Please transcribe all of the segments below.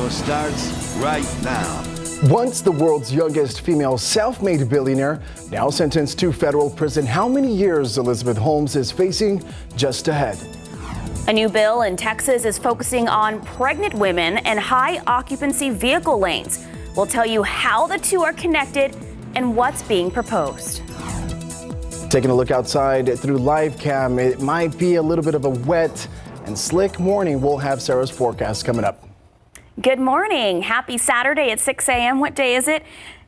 starts right now. Once the world's youngest female self-made billionaire, now sentenced to federal prison. How many years Elizabeth Holmes is facing just ahead? A new bill in Texas is focusing on pregnant women and high occupancy vehicle lanes. We'll tell you how the two are connected and what's being proposed. Taking a look outside through live cam, it might be a little bit of a wet and slick morning. We'll have Sarah's forecast coming up. Good morning. Happy Saturday at 6 a.m. What day is it?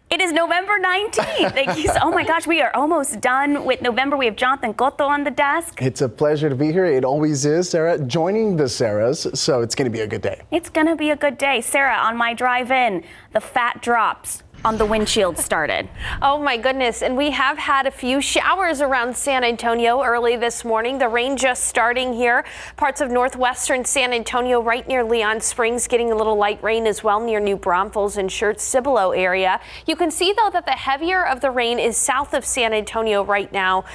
It is November 19th. Thank you. Oh my gosh, we are almost done with November. We have Jonathan Cotto on the desk. It's a pleasure to be here. It always is, Sarah, joining the Sarahs, so it's going to be a good day. It's going to be a good day. Sarah, on my drive in, the fat drops on the windshield started. Oh my goodness, and we have had a few showers around San Antonio early this morning. The rain just starting here. Parts of northwestern San Antonio right near Leon Springs getting a little light rain as well near New Braunfels and Schertz-Cibolo area. You can see though that the heavier of the rain is south of San Antonio right now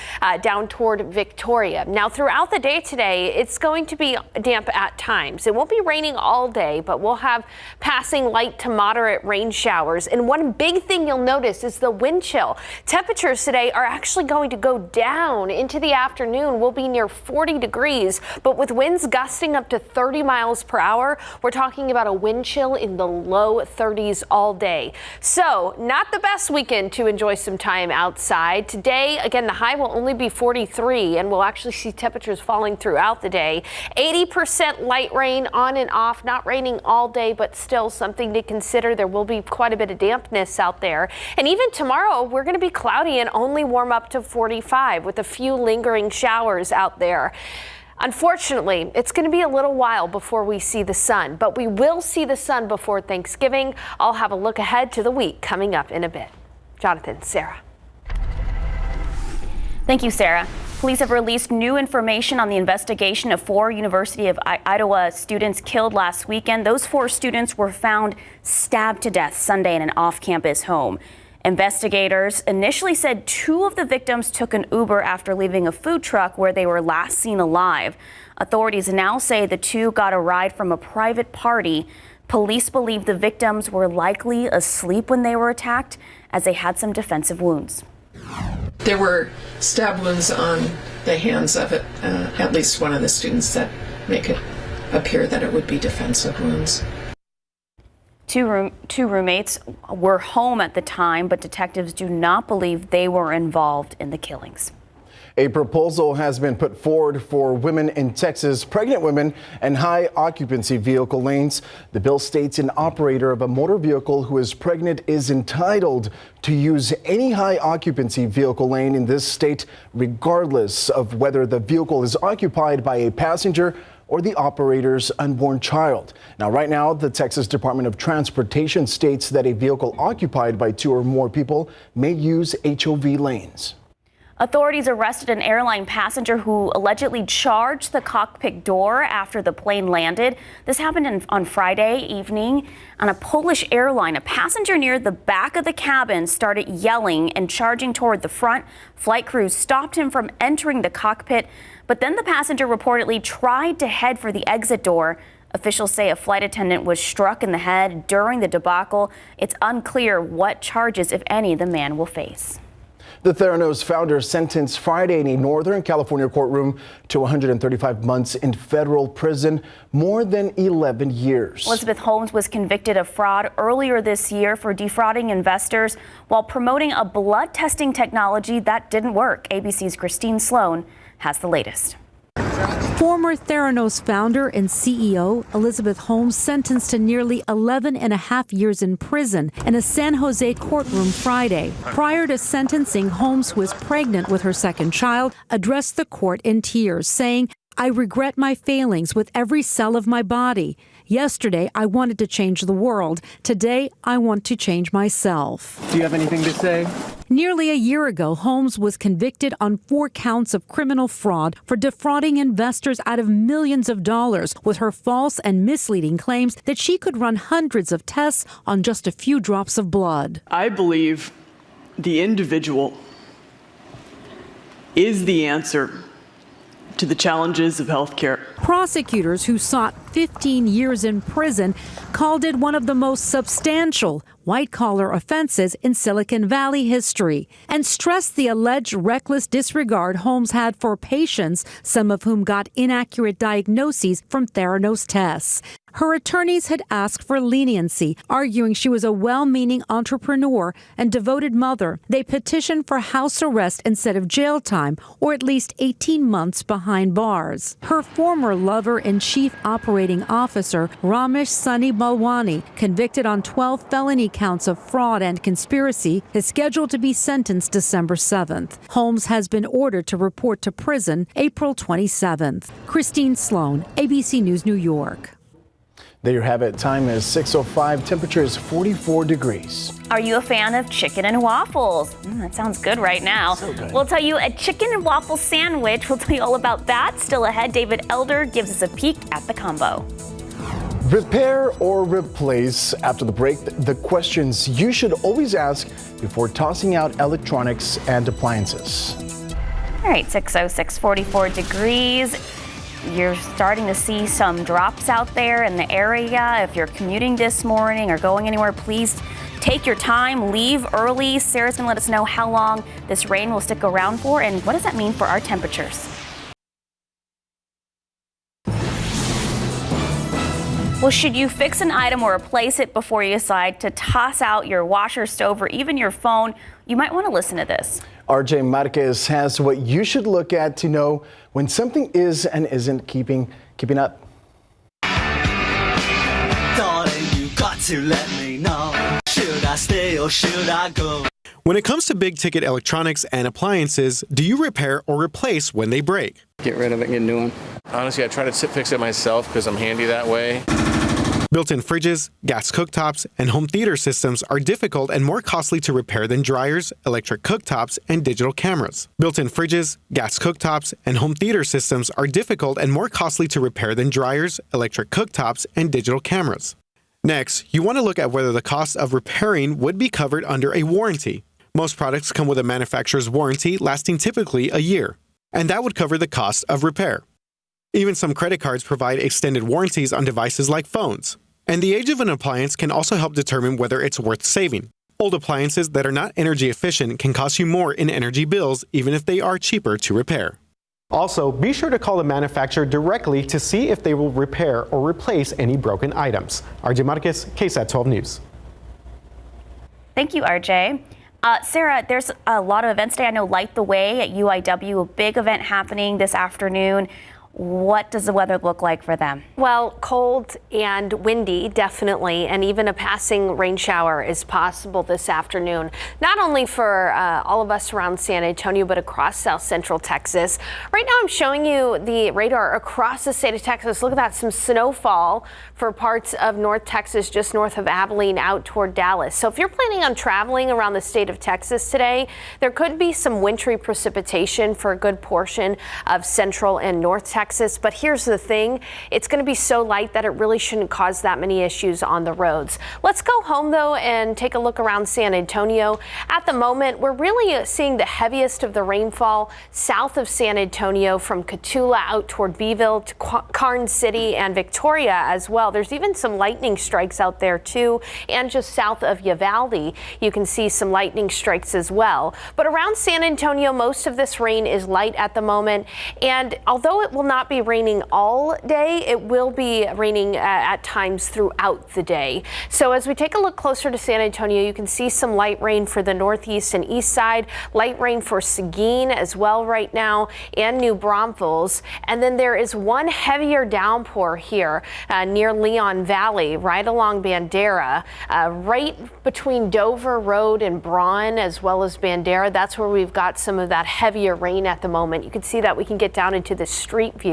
down toward Victoria. Now throughout the day today it's going to be damp at times. It won't be raining all day, but we'll have passing light to moderate rain showers. And one big thing you'll notice is the wind chill. Temperatures today are actually going to go down into the afternoon. We'll be near 40 degrees, but with winds gusting up to 30 miles per hour, we're talking about a wind chill in the low 30s all day. So not the best weekend to enjoy some time outside. Today, again, the high will only be 43 and we'll actually see temperatures falling throughout the day. 80% light rain on and off, not raining all day, but still something to consider. There will be quite a bit of dampness out there. And even tomorrow, we're going to be cloudy and only warm up to 45 with a few lingering showers out there. Unfortunately, it's going to be a little while before we see the sun, but we will see the sun before Thanksgiving. I'll have a look ahead to the week coming up in a bit. Jonathan, Sarah. Thank you, Sarah. Police have released new information on the investigation of 4 University of Idaho students killed last weekend. Those 4 students were found stabbed to death Sunday in an off-campus home. Investigators initially said 2 of the victims took an Uber after leaving a food truck where they were last seen alive. Authorities now say the 2 got a ride from a private party. Police believe the victims were likely asleep when they were attacked, as they had some defensive wounds. There were stab wounds on the hands of at least one of the students that make it appear that it would be defensive wounds. Two roommates were home at the time, but detectives do not believe they were involved in the killings. A proposal has been put forward for women in Texas, pregnant women, and high occupancy vehicle lanes. The bill states an operator of a motor vehicle who is pregnant is entitled to use any high occupancy vehicle lane in this state, regardless of whether the vehicle is occupied by a passenger or the operator's unborn child. Now, right now, the Texas Department of Transportation states that a vehicle occupied by 2 or more people may use HOV lanes. Authorities arrested an airline passenger who allegedly charged the cockpit door after the plane landed. This happened on Friday evening on a Polish airline. A passenger near the back of the cabin started yelling and charging toward the front. Flight crews stopped him from entering the cockpit, but then the passenger reportedly tried to head for the exit door. Officials say a flight attendant was struck in the head during the debacle. It's unclear what charges, if any, the man will face. The Theranos founder sentenced Friday in a Northern California courtroom to 135 months in federal prison, more than 11 years. Elizabeth Holmes was convicted of fraud earlier this year for defrauding investors while promoting a blood testing technology that didn't work. ABC's Christine Sloan has the latest. Former Theranos founder and CEO Elizabeth Holmes sentenced to nearly 11.5 years in prison in a San Jose courtroom Friday. Prior to sentencing, Holmes, who was pregnant with her second child, addressed the court in tears, saying, "I regret my failings with every cell of my body. Yesterday, I wanted to change the world. Today, I want to change myself." Do you have anything to say? Nearly a year ago, Holmes was convicted on 4 counts of criminal fraud for defrauding investors out of millions of dollars with her false and misleading claims that she could run hundreds of tests on just a few drops of blood. I believe the individual is the answer to the challenges of healthcare. Prosecutors who sought 15 years in prison, called it one of the most substantial white-collar offenses in Silicon Valley history, and stressed the alleged reckless disregard Holmes had for patients, some of whom got inaccurate diagnoses from Theranos tests. Her attorneys had asked for leniency, arguing she was a well-meaning entrepreneur and devoted mother. They petitioned for house arrest instead of jail time, or at least 18 months behind bars. Her former lover and chief operating officer, Ramesh Sunny Balwani, convicted on 12 felony counts of fraud and conspiracy, is scheduled to be sentenced December 7th. Holmes has been ordered to report to prison April 27th. Christine Sloan, ABC News, New York. There you have it. Time is 6:05. Temperature is 44 degrees. Are you a fan of chicken and waffles? That sounds good right now. So good. We'll tell you a chicken and waffle sandwich. We'll tell you all about that. Still ahead, David Elder gives us a peek at the combo. Repair or replace? After the break, the questions you should always ask before tossing out electronics and appliances. All right, 6:06, 44 degrees. You're starting to see some drops out there in the area. If you're commuting this morning or going anywhere, please take your time, leave early. Sarah's gonna let us know how long this rain will stick around for and what does that mean for our temperatures. Well, should you fix an item or replace it before you decide to toss out your washer, stove, or even your phone? You might want to listen to this. RJ Marquez has what you should look at to know when something is and isn't keeping up. Darling, you got to let me know. Should I stay or should I go? When it comes to big-ticket electronics and appliances, do you repair or replace when they break? Get rid of it and get a new one. Honestly, I try to fix it myself because I'm handy that way. Built-in fridges, gas cooktops, and home theater systems are difficult and more costly to repair than dryers, electric cooktops, and digital cameras. Built-in fridges, gas cooktops, and home theater systems are difficult and more costly to repair than dryers, electric cooktops, and digital cameras. Next, you want to look at whether the cost of repairing would be covered under a warranty. Most products come with a manufacturer's warranty lasting typically a year, and that would cover the cost of repair. Even some credit cards provide extended warranties on devices like phones. And the age of an appliance can also help determine whether it's worth saving. Old appliances that are not energy efficient can cost you more in energy bills, even if they are cheaper to repair. Also, be sure to call the manufacturer directly to see if they will repair or replace any broken items. RJ Marquez, KSAT 12 News. Thank you, RJ. Sarah, there's a lot of events today. I know Light the Way at UIW, a big event happening this afternoon. What does the weather look like for them? Well, cold and windy, definitely, and even a passing rain shower is possible this afternoon. Not only for all of us around San Antonio, but across South Central Texas. Right now, I'm showing you the radar across the state of Texas. Look at that, some snowfall for parts of North Texas, just north of Abilene, out toward Dallas. So if you're planning on traveling around the state of Texas today, there could be some wintry precipitation for a good portion of Central and North Texas. But here's the thing, it's going to be so light that it really shouldn't cause that many issues on the roads. Let's go home though and take a look around San Antonio. At the moment, we're really seeing the heaviest of the rainfall south of San Antonio from Cotulla out toward Beeville to Karnes City and Victoria as well. There's even some lightning strikes out there too, and just south of Uvalde, you can see some lightning strikes as well. But around San Antonio, most of this rain is light at the moment, and although it will not be raining all day, it will be raining at times throughout the day. So as we take a look closer to San Antonio, you can see some light rain for the northeast and east side, light rain for Seguin as well right now, and New Braunfels. And then there is one heavier downpour here near Leon Valley, right along Bandera, right between Dover Road and Braun, as well as Bandera. That's where we've got some of that heavier rain at the moment. You can see that we can get down into the street view.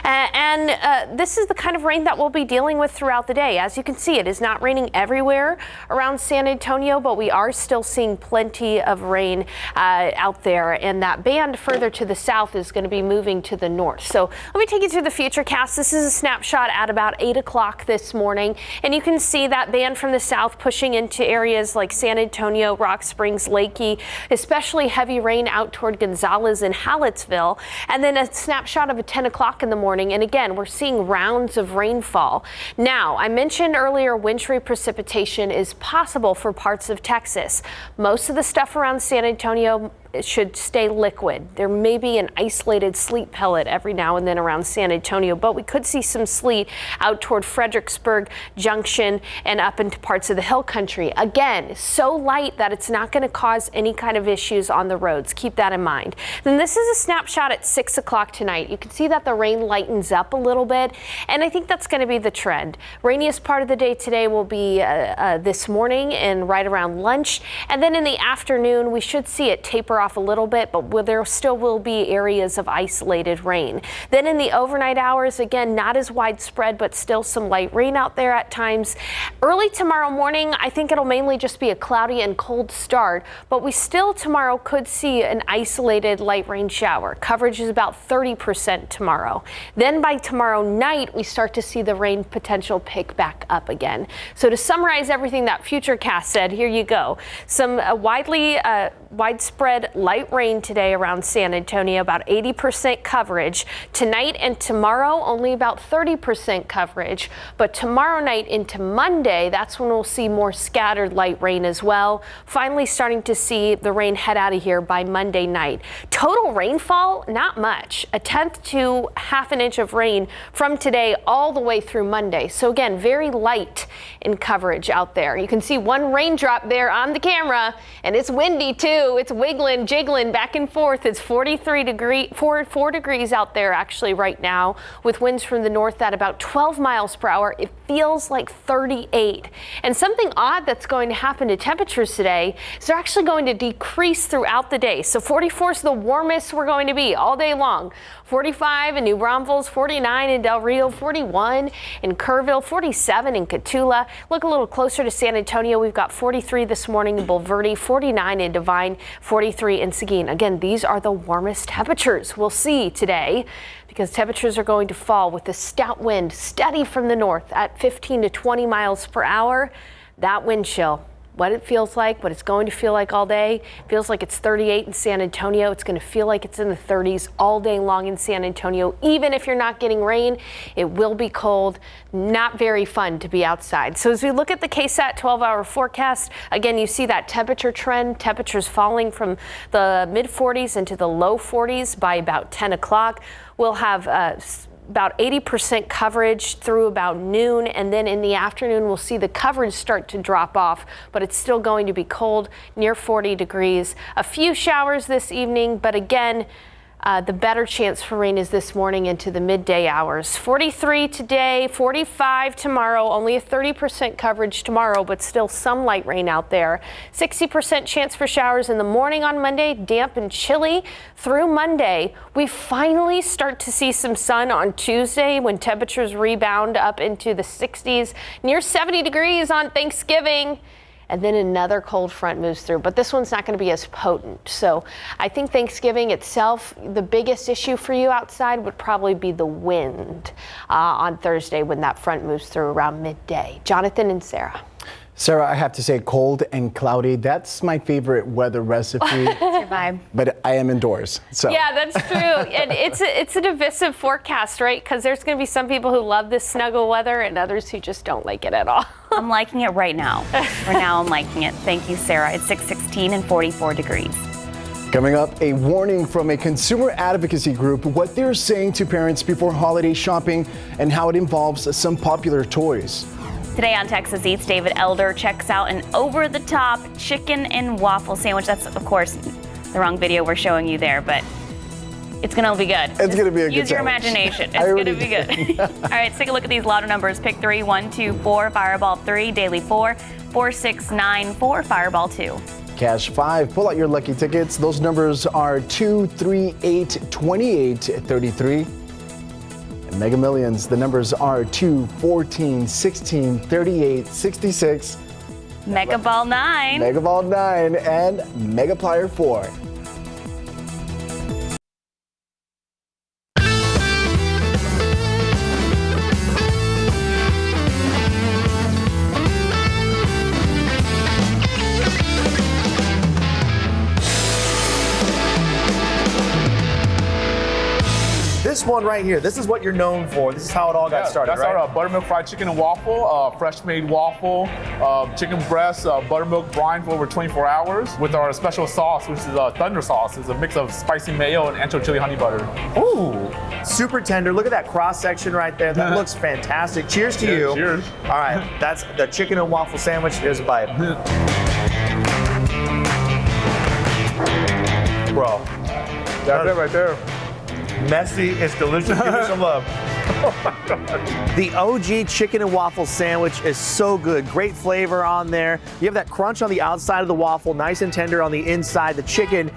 And this is the kind of rain that we'll be dealing with throughout the day. As you can see, it is not raining everywhere around San Antonio, but we are still seeing plenty of rain out there. And that band further to the south is going to be moving to the north. So let me take you through the futurecast. This is a snapshot at about 8 o'clock this morning. And you can see that band from the south pushing into areas like San Antonio, Rock Springs, Lakey, especially heavy rain out toward Gonzales and Hallettsville. And then a snapshot of a 10 o'clock in the morning. And again, we're seeing rounds of rainfall. Now, I mentioned earlier wintry precipitation is possible for parts of Texas. Most of the stuff around San Antonio should stay liquid. There may be an isolated sleet pellet every now and then around San Antonio, but we could see some sleet out toward Fredericksburg Junction and up into parts of the hill country. Again, so light that it's not going to cause any kind of issues on the roads. Keep that in mind. Then this is a snapshot at 6 o'clock tonight. You can see that the rain lightens up a little bit, and I think that's going to be the trend. Rainiest part of the day today will be this morning and right around lunch, and then in the afternoon we should see it taper off a little bit, but there still will be areas of isolated rain. Then in the overnight hours, again, not as widespread, but still some light rain out there at times. Early tomorrow morning, I think it'll mainly just be a cloudy and cold start, but we still tomorrow could see an isolated light rain shower. Coverage is about 30% tomorrow. Then by tomorrow night, we start to see the rain potential pick back up again. So to summarize everything that Futurecast said, here you go. Some widespread light rain today around San Antonio, about 80% coverage. Tonight and tomorrow, only about 30% coverage. But tomorrow night into Monday, that's when we'll see more scattered light rain as well. Finally starting to see the rain head out of here by Monday night. Total rainfall, not much. 1/10 to half an inch of rain from today all the way through Monday. So again, very light in coverage out there. You can see one raindrop there on the camera, and it's windy too. It's wiggling, jiggling back and forth. It's 4 degrees out there actually right now, with winds from the north at about 12 miles per hour. It feels like 38. And something odd that's going to happen to temperatures today is they're actually going to decrease throughout the day. So 44 is the warmest we're going to be all day long. 45 in New Braunfels, 49 in Del Rio, 41 in Kerrville, 47 in Cotulla. Look a little closer to San Antonio. We've got 43 this morning in Bulverde, 49 in Devine, 43 in Seguin. Again, these are the warmest temperatures we'll see today, because temperatures are going to fall with the stout wind steady from the north at 15 to 20 miles per hour. That wind chill, what it feels like, what it's going to feel like all day. Feels like it's 38 in San Antonio. It's going to feel like it's in the 30s all day long in San Antonio. Even if you're not getting rain, it will be cold. Not very fun to be outside. So as we look at the KSAT 12-hour forecast, again, you see that temperature trend. Temperatures falling from the mid 40s into the low 40s by about 10 o'clock. We'll have about 80% coverage through about noon, and then in the afternoon we'll see the coverage start to drop off, but it's still going to be cold, near 40 degrees. A few showers this evening, but again, the better chance for rain is this morning into the midday hours. 43 today, 45 tomorrow, only a 30% coverage tomorrow, but still some light rain out there. 60% chance for showers in the morning on Monday, damp and chilly through Monday. We finally start to see some sun on Tuesday when temperatures rebound up into the 60s, near 70 degrees on Thanksgiving. And then another cold front moves through, but this one's not going to be as potent. So I think Thanksgiving itself, the biggest issue for you outside would probably be the wind on Thursday when that front moves through around midday. Jonathan and Sarah. Sarah, I have to say cold and cloudy, that's my favorite weather recipe. That's your vibe. But I am indoors, so. Yeah, that's true. And it's a divisive forecast, right? Because there's going to be some people who love this snuggle weather and others who just don't like it at all. I'm liking it right now. For now, I'm liking it. Thank you, Sarah. It's 6:16 and 44 degrees. Coming up, a warning from a consumer advocacy group, what they're saying to parents before holiday shopping and how it involves some popular toys. Today on Texas Eats, David Elder checks out an over-the-top chicken and waffle sandwich. That's, of course, the wrong video we're showing you there, but it's going to be good. It's going to be a good Use your sandwich. imagination. It's going to be good. All right, let's take a look at these lotto numbers. Pick 3, 1, 2, 4, Fireball 3, Daily 4, 4, 6, 9, 4, Fireball 2. Cash 5, pull out your lucky tickets. Those numbers are 2, 3, 8, 28, 33. And Mega Millions, the numbers are 2, 14, 16, 38, 66. Mega Ball 9. Mega Ball 9 and Mega Plier 4. This one one right here. This is what you're known for. This is how it all got started, that's right? our buttermilk fried chicken and waffle, fresh made waffle, chicken breast, buttermilk brine for over 24 hours with our special sauce, which is thunder sauce. It's a mix of spicy mayo and ancho chili honey butter. Ooh, super tender. Look at that cross section right there. That looks fantastic. Cheers to you. Cheers. All right, that's the chicken and waffle sandwich. Here's a bite. Bro. That's it right there. Messy, it's delicious. Give me some love. The OG chicken and waffle sandwich is so good. Great flavor on there. You have that crunch on the outside of the waffle, nice and tender on the inside. The chicken,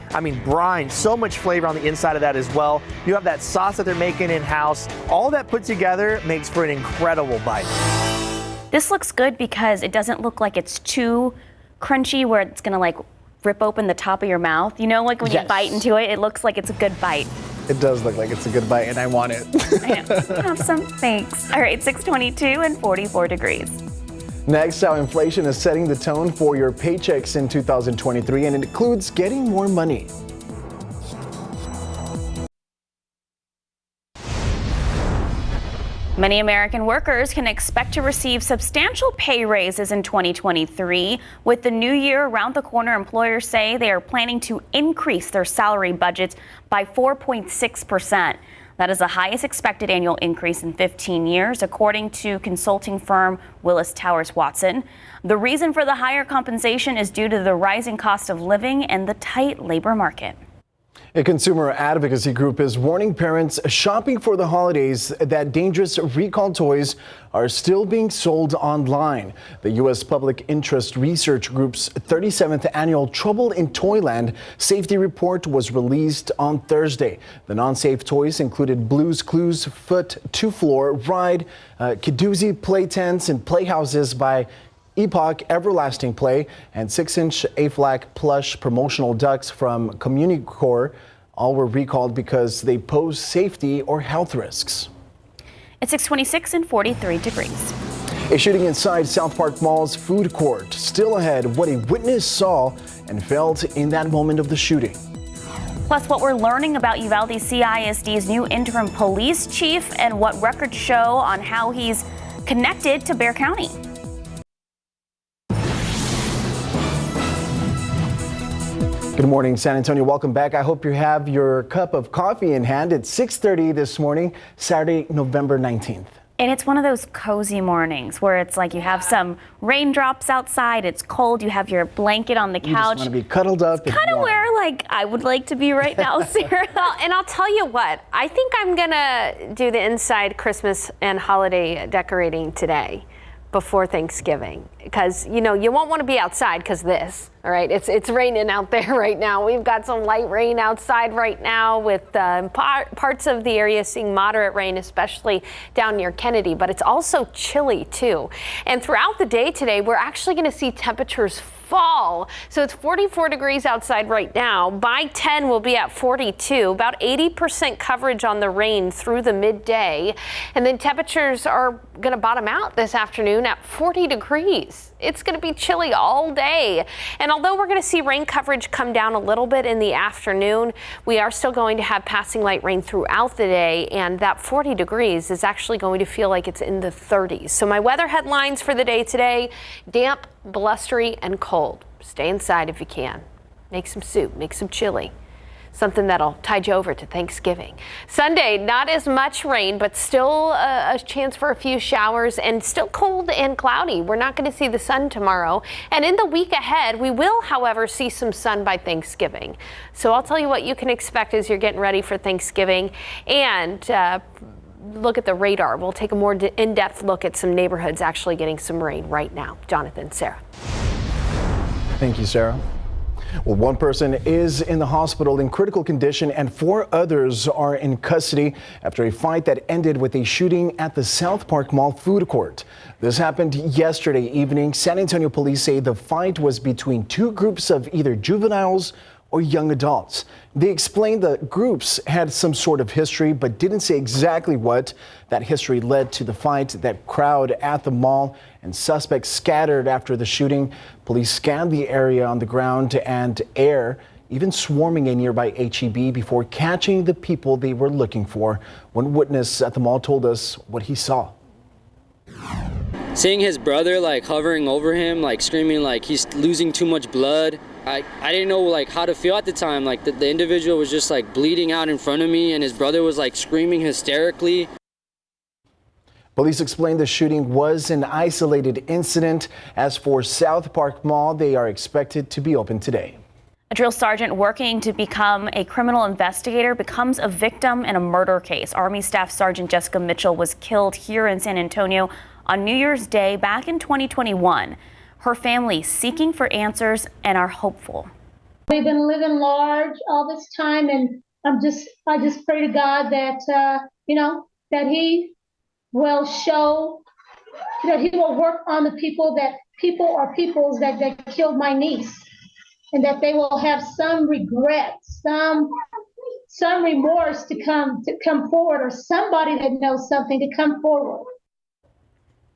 brine, so much flavor on the inside of that as well. You have that sauce that they're making in-house. All that put together makes for an incredible bite. This looks good because it doesn't look like it's too crunchy where it's gonna like rip open the top of your mouth. You know, like when you bite into it, it looks like it's a good bite. It does look like it's a good bite, and I want it. Have some, thanks. All right, 622 and 44 degrees. Next, how inflation is setting the tone for your paychecks in 2023, and it includes getting more money. Many American workers can expect to receive substantial pay raises in 2023. With the new year around the corner, employers say they are planning to increase their salary budgets by 4.6%. That is the highest expected annual increase in 15 years, according to consulting firm Willis Towers Watson. The reason for the higher compensation is due to the rising cost of living and the tight labor market. A consumer advocacy group is warning parents shopping for the holidays that dangerous recall toys are still being sold online. The U.S. Public Interest Research Group's 37th annual Trouble in Toyland safety report was released on Thursday. The non-safe toys included Blue's Clues foot to floor ride, Kidoozy play tents and playhouses by Epoch Everlasting Play, and 6-inch Aflac plush promotional ducks from Community Core. All were recalled because they pose safety or health risks. It's 626 and 43 degrees. A shooting inside South Park Mall's food court. Still ahead, what a witness saw and felt in that moment of the shooting. Plus, what we're learning about Uvalde CISD's new interim police chief and what records show on how he's connected to Bexar County. Good morning, San Antonio. Welcome back. I hope you have your cup of coffee in hand. It's 6:30 this morning, Saturday, November 19th. And it's one of those cozy mornings where it's like you have some raindrops outside, it's cold, you have your blanket on the couch. You just want to be cuddled up. It's kind of where I would like to be right now, Sarah. Well, and I'll tell you what, I think I'm gonna do the inside Christmas and holiday decorating today before Thanksgiving, because you won't want to be outside because this. All right, it's raining out there right now. We've got some light rain outside right now with parts of the area seeing moderate rain, especially down near Kennedy, but it's also chilly too. And throughout the day today, we're actually going to see temperatures fall. So it's 44 degrees outside right now. By 10, we'll be at 42, about 80% coverage on the rain through the midday. And then temperatures are going to bottom out this afternoon at 40 degrees. It's going to be chilly all day. And although we're going to see rain coverage come down a little bit in the afternoon, we are still going to have passing light rain throughout the day. And that 40 degrees is actually going to feel like it's in the 30s. So my weather headlines for the day today: damp, blustery, and cold. Stay inside if you can. Make some soup, make some chili. Something that'll tide you over to Thanksgiving. Sunday, not as much rain, but still a chance for a few showers, and still cold and cloudy. We're not going to see the sun tomorrow. And in the week ahead, we will, however, see some sun by Thanksgiving. So I'll tell you what you can expect as you're getting ready for Thanksgiving. And look at the radar. We'll take a more in-depth look at some neighborhoods actually getting some rain right now. Jonathan, Sarah. Thank you, Sarah. Well, one person is in the hospital in critical condition and 4 others are in custody after a fight that ended with a shooting at the South Park Mall food court. This happened yesterday evening. San Antonio police say the fight was between 2 groups of either juveniles or young adults. They explained the groups had some sort of history, but didn't say exactly what. That history led to the fight. That crowd at the mall and suspects scattered after the shooting. Police scanned the area on the ground and air. even swarming a nearby HEB before catching the people they were looking for. One witness at the mall told us what he saw. Seeing his brother like hovering over him, like screaming like he's losing too much blood. I didn't know like how to feel at the time. Like the individual was just like bleeding out in front of me and his brother was like screaming hysterically. Police explained the shooting was an isolated incident. As for South Park Mall, they are expected to be open today. A drill sergeant working to become a criminal investigator becomes a victim in a murder case. Army Staff Sergeant Jessica Mitchell was killed here in San Antonio on New Year's Day back in 2021. Her family seeking for answers and are hopeful. We've been living large all this time, and I just pray to God that that He will show, that He will work on the peoples that killed my niece, and that they will have some regret, some remorse to come forward, or somebody that knows something to come forward.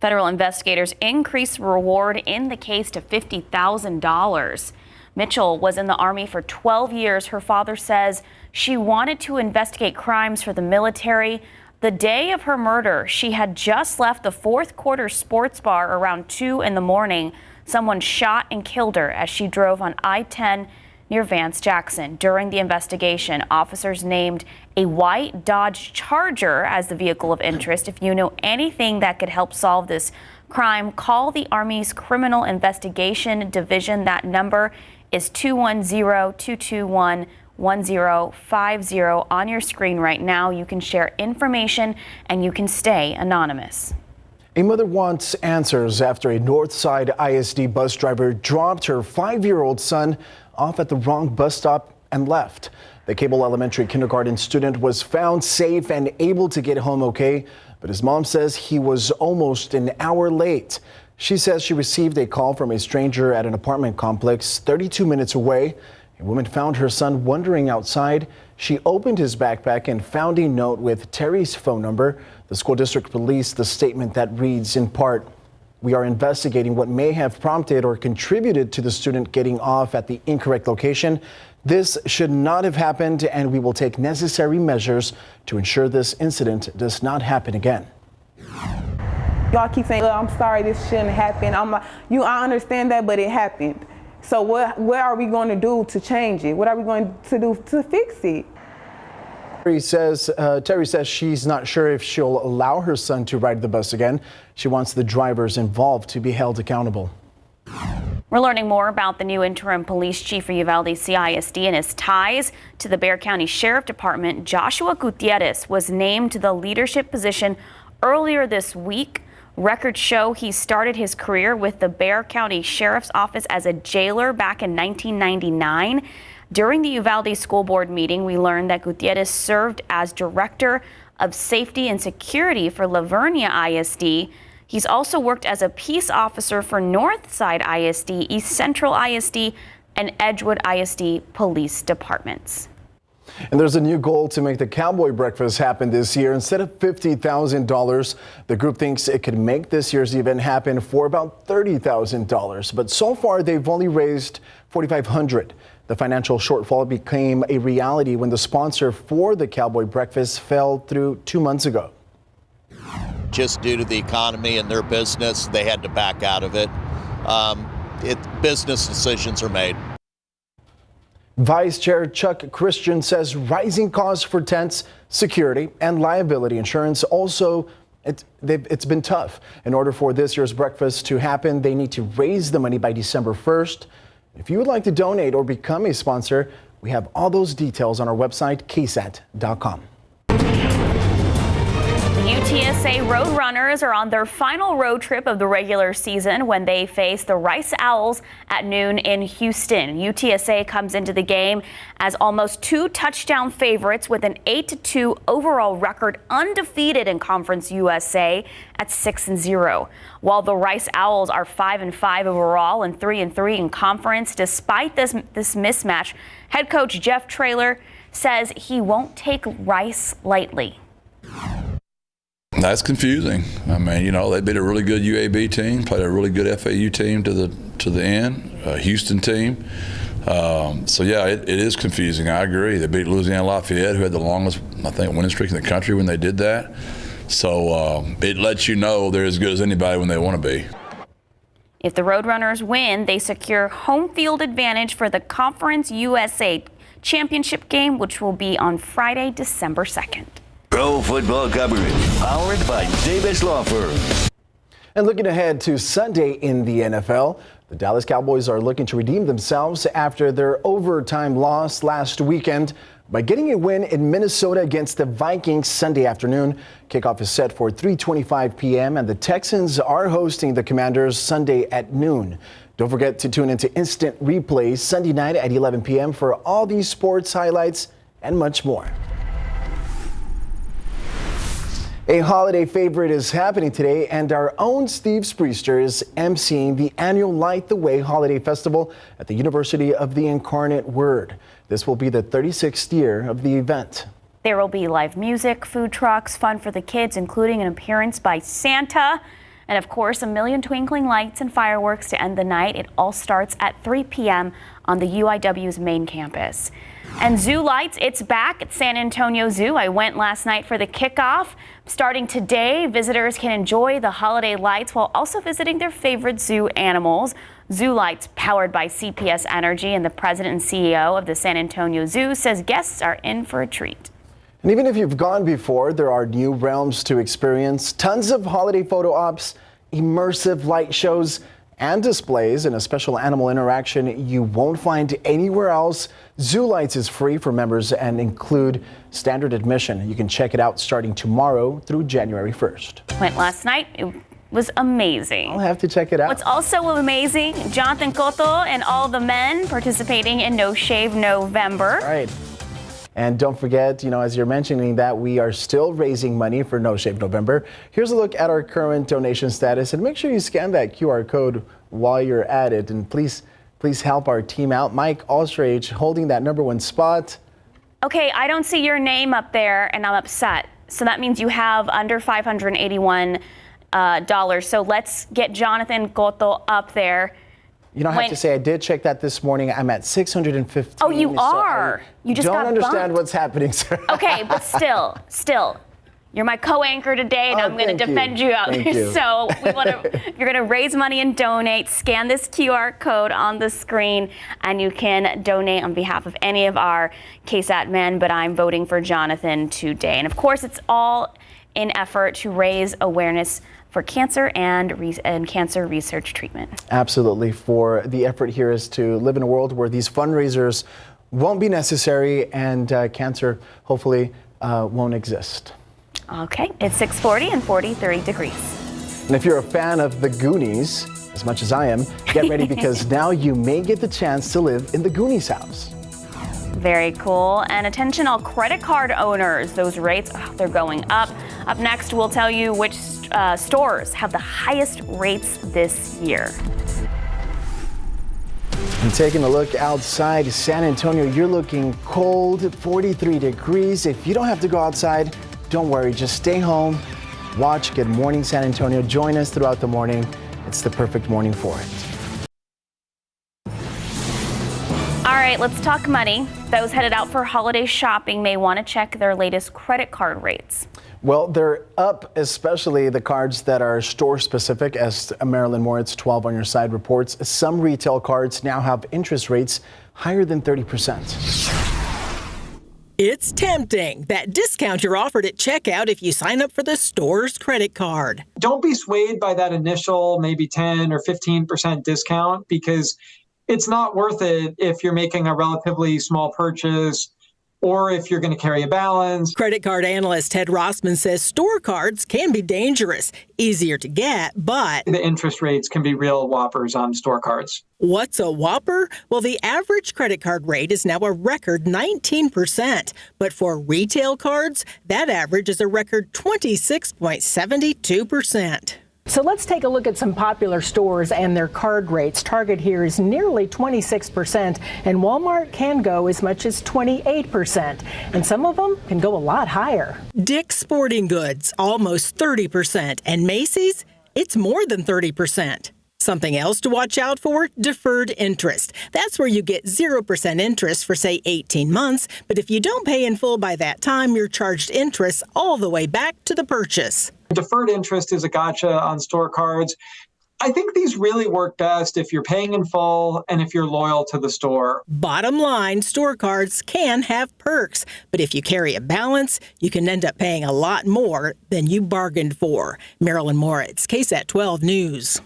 Federal investigators increased reward in the case to $50,000. Mitchell was in the Army for 12 years. Her father says she wanted to investigate crimes for the military. The day of her murder, she had just left the Fourth Quarter sports bar around 2 in the morning. Someone shot and killed her as she drove on I-10 near Vance Jackson. During the investigation, officers named a white Dodge Charger as the vehicle of interest. If you know anything that could help solve this crime, call the Army's Criminal Investigation Division. That number is 210-221-1050 on your screen right now. You can share information and you can stay anonymous. A mother wants answers after a Northside ISD bus driver dropped her 5-year-old son off at the wrong bus stop and left. The Cable Elementary kindergarten student was found safe and able to get home okay, but his mom says he was almost an hour late. She says she received a call from a stranger at an apartment complex 32 minutes away. A woman found her son wandering outside. She opened his backpack and found a note with Terry's phone number. The school district released the statement that reads in part, "We are investigating what may have prompted or contributed to the student getting off at the incorrect location. This should not have happened, and we will take necessary measures to ensure this incident does not happen again." Y'all keep saying, "I'm sorry, this shouldn't happen." I'm like, I understand that, but it happened. So what are we going to do to change it? What are we going to do to fix it? Terry says she's not sure if she'll allow her son to ride the bus again. She wants the drivers involved to be held accountable. We're learning more about the new interim police chief for Uvalde CISD and his ties to the Bexar County Sheriff Department. Joshua Gutierrez was named to the leadership position earlier this week. Records show he started his career with the Bexar County Sheriff's Office as a jailer back in 1999. During the Uvalde School Board meeting, we learned that Gutierrez served as Director of Safety and Security for Lavernia ISD. He's also worked as a peace officer for Northside ISD, East Central ISD, and Edgewood ISD police departments. And there's a new goal to make the Cowboy Breakfast happen this year. Instead of $50,000, the group thinks it could make this year's event happen for about $30,000. But so far, they've only raised $4,500. The financial shortfall became a reality when the sponsor for the Cowboy Breakfast fell through 2 months ago. Just due to the economy and their business, they had to back out of it. Business decisions are made. Vice Chair Chuck Christian says rising costs for tents, security, and liability insurance also, it's been tough. In order for this year's breakfast to happen, they need to raise the money by December 1st. If you would like to donate or become a sponsor, we have all those details on our website, KSAT.com. The UTSA Roadrunners are on their final road trip of the regular season when they face the Rice Owls at noon in Houston. UTSA comes into the game as almost 2 touchdown favorites with an 8-2 overall record, undefeated in Conference USA at 6-0. While the Rice Owls are 5-5 overall and 3-3 in conference, despite this mismatch, head coach Jeff Traylor says he won't take Rice lightly. That's confusing. I mean, they beat a really good UAB team, played a really good FAU team to the end, a Houston team. So yeah, it is confusing. I agree. They beat Louisiana Lafayette, who had the longest, I think, winning streak in the country when they did that. So it lets you know they're as good as anybody when they want to be. If the Roadrunners win, they secure home field advantage for the Conference USA Championship game, which will be on Friday, December 2nd. Pro football coverage powered by Davis Law Firm. And looking ahead to Sunday in the NFL, the Dallas Cowboys are looking to redeem themselves after their overtime loss last weekend by getting a win in Minnesota against the Vikings Sunday afternoon. Kickoff is set for 3:25 p.m. and the Texans are hosting the Commanders Sunday at noon. Don't forget to tune into Instant Replay Sunday night at 11 p.m. for all these sports highlights and much more. A holiday favorite is happening today, and our own Steve Spriester is emceeing the annual Light the Way Holiday Festival at the University of the Incarnate Word. This will be the 36th year of the event. There will be live music, food trucks, fun for the kids, including an appearance by Santa, and of course, a million twinkling lights and fireworks to end the night. It all starts at 3 p.m. on the UIW's main campus. And Zoo Lights, it's back at San Antonio Zoo. I went last night for the kickoff. Starting today, visitors can enjoy the holiday lights while also visiting their favorite zoo animals. Zoo Lights, powered by CPS Energy, and the president and CEO of the San Antonio Zoo says guests are in for a treat. And even if you've gone before, there are new realms to experience. Tons of holiday photo ops, immersive light shows, and displays, and a special animal interaction you won't find anywhere else. Zoo Lights is free for members and include standard admission. You can check it out starting tomorrow through January 1st. Went last night. It was amazing. I'll have to check it out. What's also amazing, Jonathan Cotto and all the men participating in No Shave November. Right. And don't forget, as you're mentioning that, we are still raising money for No Shave November. Here's a look at our current donation status, and make sure you scan that QR code while you're at it. And please help our team out. Mike Alstrage holding that #1 spot. Okay, I don't see your name up there, and I'm upset. So that means you have under $581. So let's get Jonathan Cotto up there. I have to say, I did check that this morning. I'm at 615. Oh, you are? You just got don't understand bumped. what's happening, sir. Okay, but still, you're my co-anchor today, and I'm going to defend you out there. So if you're going to raise money and donate, scan this QR code on the screen, and you can donate on behalf of any of our KSAT men. But I'm voting for Jonathan today, and of course, it's all in effort to raise awareness for cancer and cancer research treatment. Absolutely. For the effort here is to live in a world where these fundraisers won't be necessary and cancer hopefully won't exist. Okay, it's 6:40 and 43 degrees. And if you're a fan of the Goonies, as much as I am, get ready because now you may get the chance to live in the Goonies house. Very cool. And attention all credit card owners, those rates, they're going up. Up next, we'll tell you which stores have the highest rates this year. And taking a look outside San Antonio, you're looking cold, 43 degrees. If you don't have to go outside, don't worry, just stay home. Watch Good Morning San Antonio. Join us throughout the morning. It's the perfect morning for it. All right, let's talk money. Those headed out for holiday shopping may want to check their latest credit card rates. Well, they're up, especially the cards that are store specific, as Marilyn Moritz 12 on your side reports. Some retail cards now have interest rates higher than 30%. It's tempting. That discount you're offered at checkout if you sign up for the store's credit card. Don't be swayed by that initial maybe 10 or 15% discount because it's not worth it if you're making a relatively small purchase or if you're going to carry a balance. Credit card analyst Ted Rossman says store cards can be dangerous, easier to get, but the interest rates can be real whoppers on store cards. What's a whopper? Well, the average credit card rate is now a record 19%. But for retail cards, that average is a record 26.72%. So let's take a look at some popular stores and their card rates. Target here is nearly 26%, and Walmart can go as much as 28%. And some of them can go a lot higher. Dick's Sporting Goods, almost 30%. And Macy's, it's more than 30%. Something else to watch out for, deferred interest. That's where you get 0% interest for, say, 18 months. But if you don't pay in full by that time, you're charged interest all the way back to the purchase. Deferred interest is a gotcha on store cards. I think these really work best if you're paying in full and if you're loyal to the store. Bottom line, store cards can have perks, but if you carry a balance, you can end up paying a lot more than you bargained for. Marilyn Moritz, KSAT 12 News.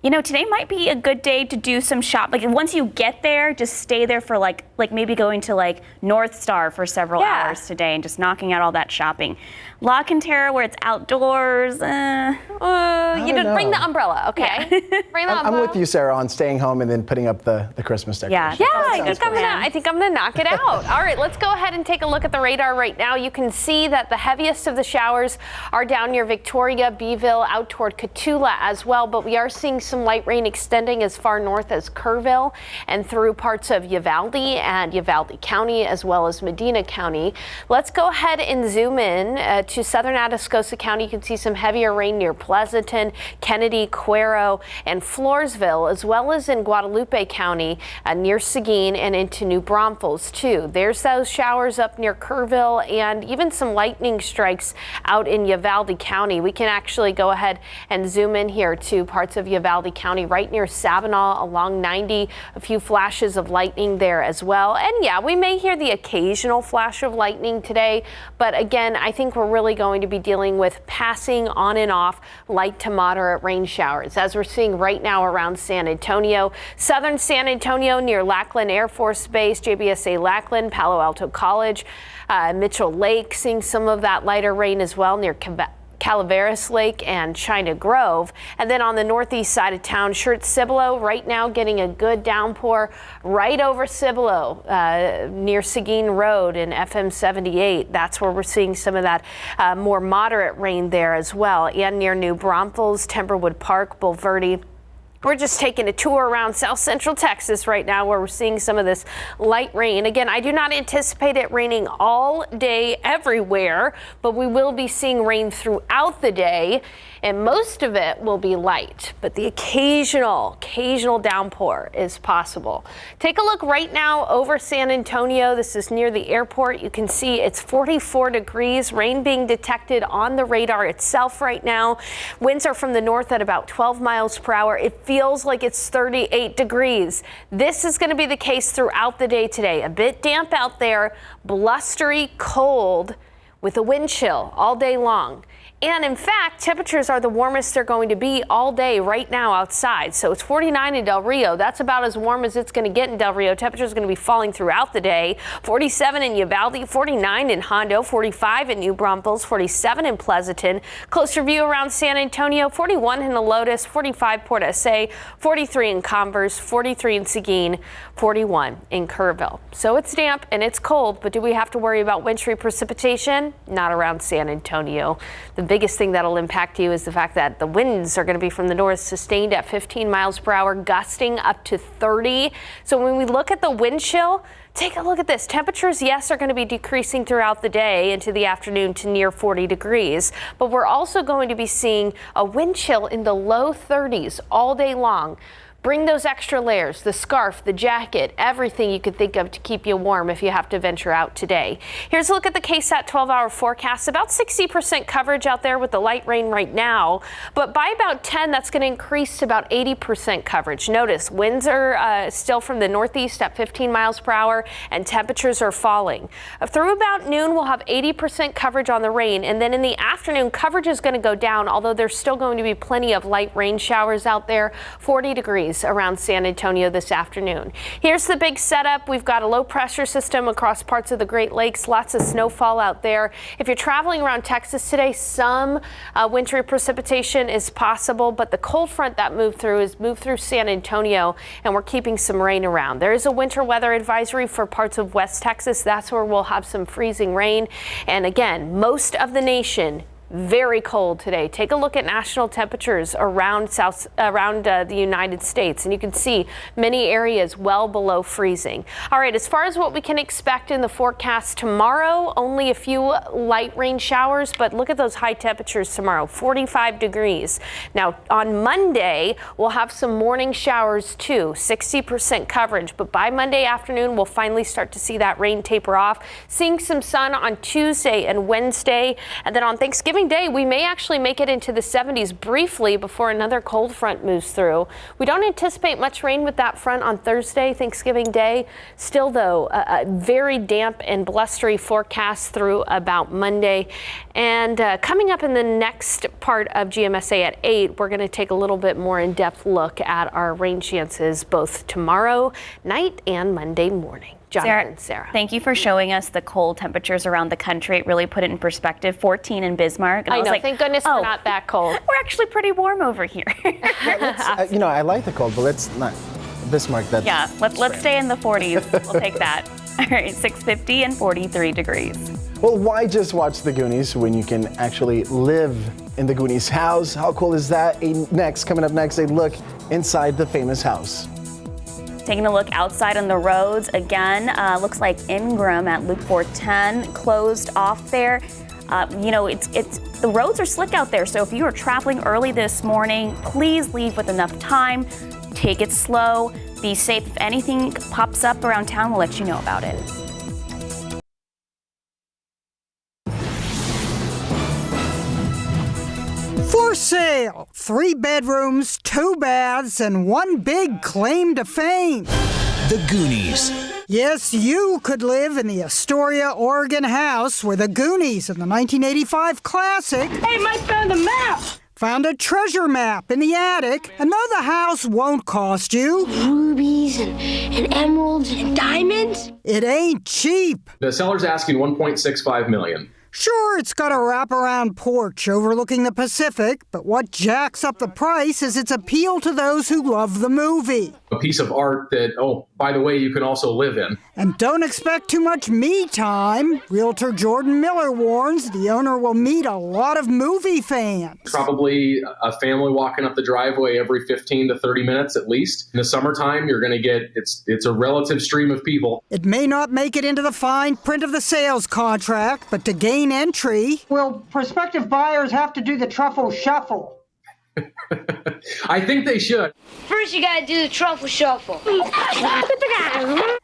You know, today might be a good day to do some shop. Like once you get there, just stay there for like maybe going to like North Star for several hours today and just knocking out all that shopping. La Cantera, where it's outdoors. You didn't bring the umbrella, okay? Bring the I'm umbrella. with you, Sarah, on staying home and then putting up the Christmas decorations. I think I'm gonna knock it out. All right, let's go ahead and take a look at the radar right now. You can see that the heaviest of the showers are down near Victoria, Beeville, out toward Cotulla as well, but we are seeing some light rain extending as far north as Kerrville and through parts of Uvalde and Uvalde County as well as Medina County. Let's go ahead and zoom in to southern Atascosa County. You can see some heavier rain near Pleasanton, Kennedy, Cuero, and Floresville, as well as in Guadalupe County near Seguin and into New Braunfels too. There's those showers up near Kerrville and even some lightning strikes out in Uvalde County. We can actually go ahead and zoom in here to parts of Uvalde County right near Sabinal along 90, a few flashes of lightning there as well. And yeah, we may hear the occasional flash of lightning today, but again, I think we're really going to be dealing with passing on and off light to moderate rain showers, as we're seeing right now around San Antonio. Southern San Antonio near Lackland Air Force Base, GMSA Lackland, Palo Alto College, Mitchell Lake, seeing some of that lighter rain as well near Calaveras Lake and China Grove. And then on the northeast side of town, Cibolo right now getting a good downpour right over Cibolo near Seguin Road and FM 78. That's where we're seeing some of that more moderate rain there as well. And near New Braunfels, Timberwood Park, Bulverde. We're just taking a tour around South Central Texas right now where we're seeing some of this light rain. Again, I do not anticipate it raining all day everywhere, but we will be seeing rain throughout the day, and most of it will be light, but the occasional downpour is possible. Take a look right now over San Antonio. This is near the airport. You can see it's 44 degrees, rain being detected on the radar itself right now. Winds are from the north at about 12 miles per hour. It feels like it's 38 degrees. This is going to be the case throughout the day today. A bit damp out there, blustery, cold with a wind chill all day long. And in fact, temperatures are the warmest they're going to be all day right now outside. So it's 49 in Del Rio. That's about as warm as it's going to get in Del Rio. Temperatures are going to be falling throughout the day. 47 in Uvalde, 49 in Hondo, 45 in New Braunfels, 47 in Pleasanton. Closer view around San Antonio, 41 in Helotes, 45 Port SA, 43 in Converse, 43 in Seguin, 41 in Kerrville. So it's damp and it's cold, but do we have to worry about wintry precipitation? Not around San Antonio. The biggest thing that'll impact you is the fact that the winds are going to be from the north, sustained at 15 miles per hour, gusting up to 30. So when we look at the wind chill, take a look at this. Temperatures, yes, are going to be decreasing throughout the day into the afternoon to near 40 degrees, but we're also going to be seeing a wind chill in the low 30s all day long. Bring those extra layers, the scarf, the jacket, everything you could think of to keep you warm if you have to venture out today. Here's a look at the KSAT 12-hour forecast. About 60% coverage out there with the light rain right now, but by about 10, that's going to increase to about 80% coverage. Notice winds are still from the northeast at 15 miles per hour and temperatures are falling. Through about noon, we'll have 80% coverage on the rain, and then in the afternoon, coverage is going to go down, although there's still going to be plenty of light rain showers out there. 40 degrees around San Antonio this afternoon. Here's the big setup. We've got a low pressure system across parts of the Great Lakes, lots of snowfall out there. If you're traveling around Texas today, some wintry precipitation is possible, but the cold front that moved through San Antonio, and we're keeping some rain around. There is a winter weather advisory for parts of West Texas. That's where we'll have some freezing rain. And again, most of the nation very cold today. Take a look at national temperatures around the United States, and you can see many areas well below freezing. All right, as far as what we can expect in the forecast tomorrow, only a few light rain showers, but look at those high temperatures tomorrow, 45 degrees. Now, on Monday, we'll have some morning showers too, 60% coverage, but by Monday afternoon, we'll finally start to see that rain taper off, seeing some sun on Tuesday and Wednesday, and then on Thanksgiving Day, we may actually make it into the 70s briefly before another cold front moves through. We don't anticipate much rain with that front on Thursday, Thanksgiving Day. Still, though, a very damp and blustery forecast through about Monday. And coming up in the next part of GMSA at 8, we're going to take a little bit more in-depth look at our rain chances both tomorrow night and Monday morning. Sarah, thank you for showing us the cold temperatures around the country. It really put it in perspective. 14 in Bismarck. And I was know. Like, thank goodness we're not that cold. We're actually pretty warm over here. I like the cold, but let's not Bismarck. Yeah, let's stay in the 40s. We'll take that. All right, 650 and 43 degrees. Well, why just watch the Goonies when you can actually live in the Goonies house? How cool is that? Coming up next, a look inside the famous house. Taking a look outside on the roads again, looks like Ingram at Loop 410 closed off there. The roads are slick out there, so if you are traveling early this morning, please leave with enough time. Take it slow. Be safe. If anything pops up around town, we'll let you know about it. For sale, 3 bedrooms, 2 baths, and 1 big claim to fame. The Goonies. Yes, you could live in the Astoria, Oregon house where the Goonies in the 1985 classic. Hey, Mike found a map! Found a treasure map in the attic, and though the house won't cost you rubies and emeralds and diamonds, it ain't cheap. The seller's asking $1.65 million. Sure, it's got a wraparound porch overlooking the Pacific, but what jacks up the price is its appeal to those who love the movie. A piece of art that, oh, by the way, you can also live in. And don't expect too much me time. Realtor Jordan Miller warns the owner will meet a lot of movie fans. Probably a family walking up the driveway every 15 to 30 minutes at least. In the summertime, you're going to get, it's a relative stream of people. It may not make it into the fine print of the sales contract, but to gain entry, will prospective buyers have to do the truffle shuffle? I think they should. First, you gotta do the truffle shuffle.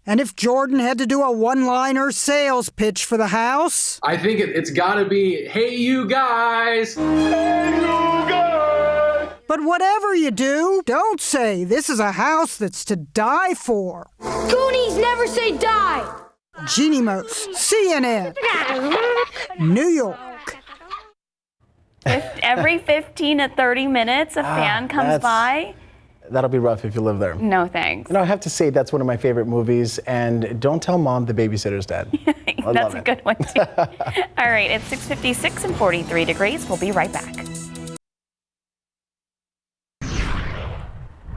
And if Jordan had to do a one-liner sales pitch for the house, I think it's gotta be, hey, you guys. Hey, you guys. But whatever you do, don't say this is a house that's to die for. Goonies never say die. Jeannie Mose, CNN, New York. Every 15 to 30 minutes, a fan comes by. That'll be rough if you live there. No thanks. I have to say that's one of my favorite movies, and don't tell Mom the babysitter's dead. That's a good one too. All right, it's 6:56 and 43 degrees. We'll be right back.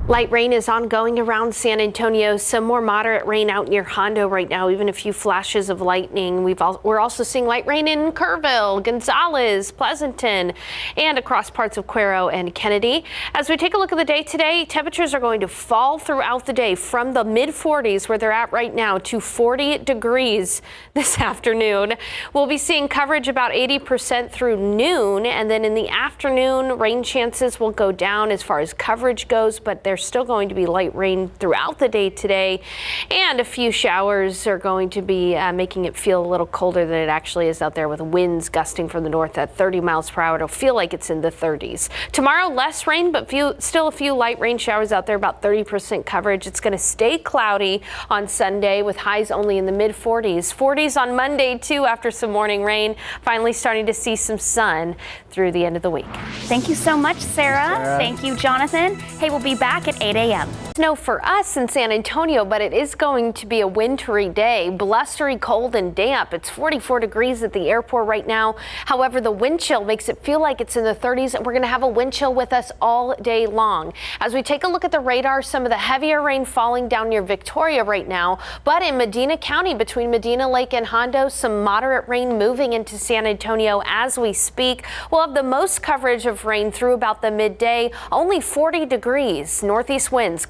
Light rain is ongoing around San Antonio. Some more moderate rain out near Hondo right now, even a few flashes of lightning. We're also seeing light rain in Kerrville, Gonzales, Pleasanton, and across parts of Cuero and Kennedy. As we take a look at the day today, temperatures are going to fall throughout the day from the mid-40s where they're at right now to 40 degrees this afternoon. We'll be seeing coverage about 80% through noon, and then in the afternoon, rain chances will go down as far as coverage goes, but there's still going to be light rain throughout the day today, and a few showers are going to be making it feel a little colder than it actually is out there, with winds gusting from the north at 30 miles per hour. It'll feel like it's in the 30s. Tomorrow, less rain, but still a few light rain showers out there, about 30% coverage. It's going to stay cloudy on Sunday with highs only in the mid-40s. 40s on Monday, too, after some morning rain. Finally starting to see some sun through the end of the week. Thank you so much, Sarah. Thank you, Jonathan. Hey, we'll be back at 8 a.m. Snow for us in San Antonio, but it is going to be a wintry day, blustery, cold and damp. It's 44 degrees at the airport right now. However, the wind chill makes it feel like it's in the 30s, and we're going to have a wind chill with us all day long. As we take a look at the radar, some of the heavier rain falling down near Victoria right now, but in Medina County between Medina Lake and Hondo, some moderate rain moving into San Antonio as we speak. We'll have the most coverage of rain through about the midday, only 40 degrees, northeast winds.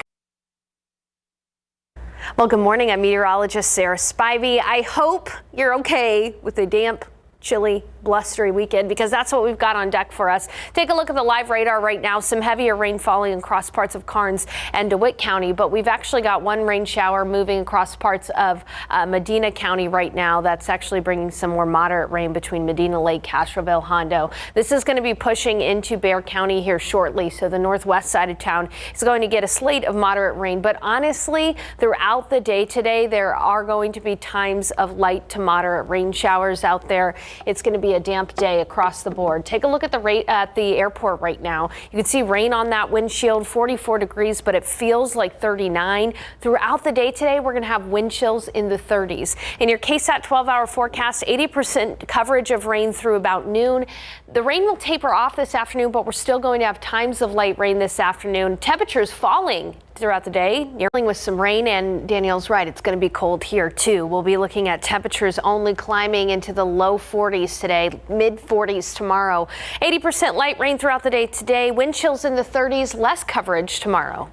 Well, good morning. I'm meteorologist Sarah Spivey. I hope you're okay with the damp, chilly, blustery weekend, because that's what we've got on deck for us. Take a look at the live radar right now. Some heavier rain falling across parts of Karnes and DeWitt County, but we've actually got one rain shower moving across parts of Medina County right now. That's actually bringing some more moderate rain between Medina Lake, Castroville, Hondo. This is going to be pushing into Bexar County here shortly, so the northwest side of town is going to get a slate of moderate rain. But honestly, throughout the day today, there are going to be times of light to moderate rain showers out there. It's going to be a damp day across the board. Take a look at the rate at the airport right now. You can see rain on that windshield, 44 degrees, but it feels like 39. Throughout the day today, we're going to have wind chills in the 30s. In your KSAT 12-hour forecast, 80% coverage of rain through about noon. The rain will taper off this afternoon, but we're still going to have times of light rain this afternoon. Temperatures falling throughout the day, dealing with some rain, and Danielle's right, it's going to be cold here too. We'll be looking at temperatures only climbing into the low 40s today, mid 40s tomorrow. 80% light rain throughout the day today, wind chills in the 30s, less coverage tomorrow.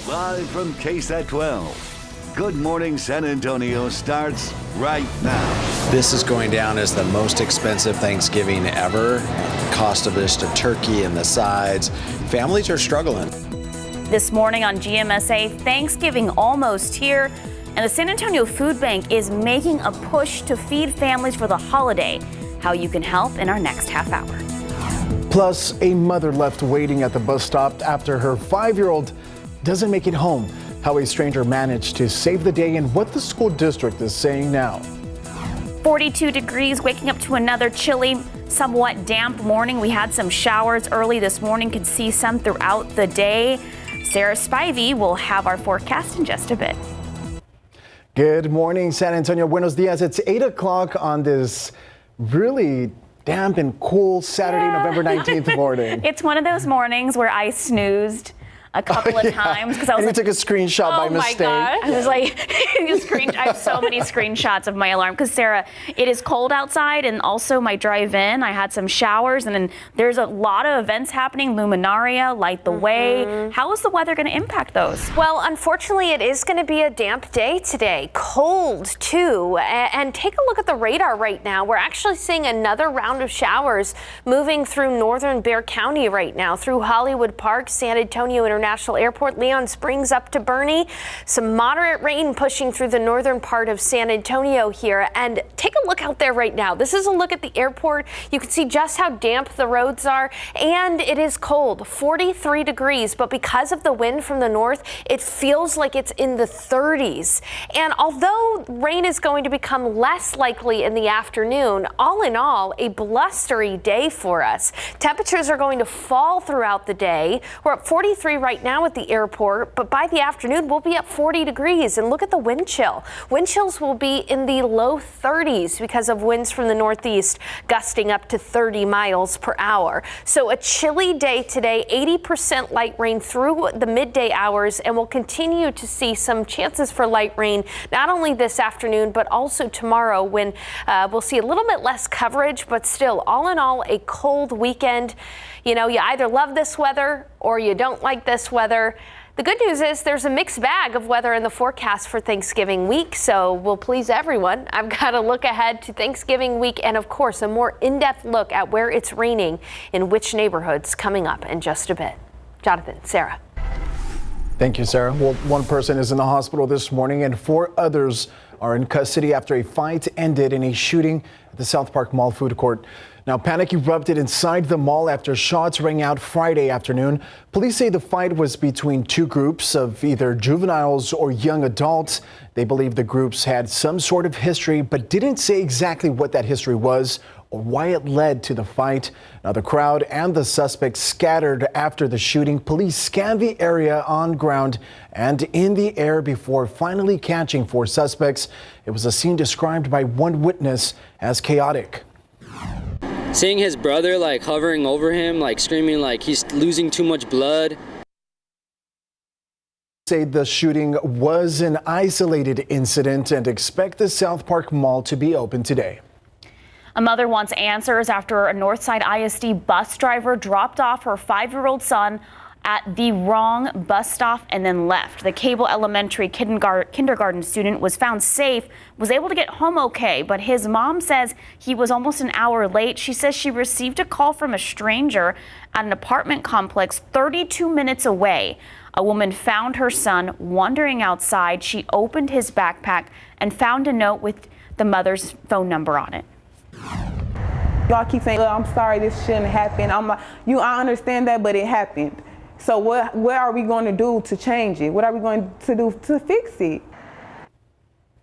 Live from KSAT 12. Good Morning San Antonio starts right now. This is going down as the most expensive Thanksgiving ever. Cost of just a turkey and the sides. Families are struggling. This morning on GMSA, Thanksgiving almost here, and the San Antonio Food Bank is making a push to feed families for the holiday. How you can help in our next half hour. Plus, a mother left waiting at the bus stop after her 5-year-old doesn't make it home. How a stranger managed to save the day and what the school district is saying now. 42 degrees, waking up to another chilly, somewhat damp morning. We had some showers early this morning, could see some throughout the day. Sarah Spivey will have our forecast in just a bit. Good morning, San Antonio. Buenos dias. It's 8 o'clock on this really damp and cool Saturday, November 19th morning. It's one of those mornings where I snoozed a couple of times because I was and you took a screenshot by mistake. I was like, I have so many screenshots of my alarm because Sarah, it is cold outside, and also my drive-in. I had some showers, and then there's a lot of events happening. Luminaria, Light the Way. How is the weather going to impact those? Well, unfortunately, it is going to be a damp day today. Cold too, and take a look at the radar right now. We're actually seeing another round of showers moving through northern Bexar County right now, through Hollywood Park, San Antonio International Airport, Leon Springs up to Bernie. Some moderate rain pushing through the northern part of San Antonio here. And take a look out there right now. This is a look at the airport. You can see just how damp the roads are, and it is cold, 43 degrees. But because of the wind from the north, it feels like it's in the 30s. And although rain is going to become less likely in the afternoon, all in all, a blustery day for us. Temperatures are going to fall throughout the day. We're at 43 right now at the airport, but by the afternoon we'll be at 40 degrees. And look at the wind chill. Wind chills will be in the low 30s because of winds from the northeast gusting up to 30 miles per hour. So a chilly day today, 80% light rain through the midday hours, and we'll continue to see some chances for light rain not only this afternoon but also tomorrow, when we'll see a little bit less coverage, but still, all in all, a cold weekend. You know, you either love this weather or you don't like this weather. The good news is there's a mixed bag of weather in the forecast for Thanksgiving week, so we'll please everyone. I've got a look ahead to Thanksgiving week and, of course, a more in-depth look at where it's raining in which neighborhoods coming up in just a bit. Jonathan, Sarah. Thank you, Sarah. Well, one person is in the hospital this morning and 4 others are in custody after a fight ended in a shooting at the South Park Mall food court. Now, panic erupted inside the mall after shots rang out Friday afternoon. Police say the fight was between 2 groups of either juveniles or young adults. They believe the groups had some sort of history, but didn't say exactly what that history was or why it led to the fight. Now, the crowd and the suspects scattered after the shooting. Police scanned the area on ground and in the air before finally catching 4 suspects. It was a scene described by one witness as chaotic. Seeing his brother like hovering over him, like screaming like he's losing too much blood. Say the shooting was an isolated incident and expect the South Park Mall to be open today. A mother wants answers after a Northside ISD bus driver dropped off her 5-year-old son at the wrong bus stop and then left. The Cable Elementary kindergarten student was found safe, was able to get home okay, but his mom says he was almost an hour late. She says she received a call from a stranger at an apartment complex 32 minutes away. A woman found her son wandering outside. She opened his backpack and found a note with the mother's phone number on it. Y'all keep saying, I'm sorry, this shouldn't happen. I'm like, I understand that, but it happened. So what are we going to do to change it? What are we going to do to fix it?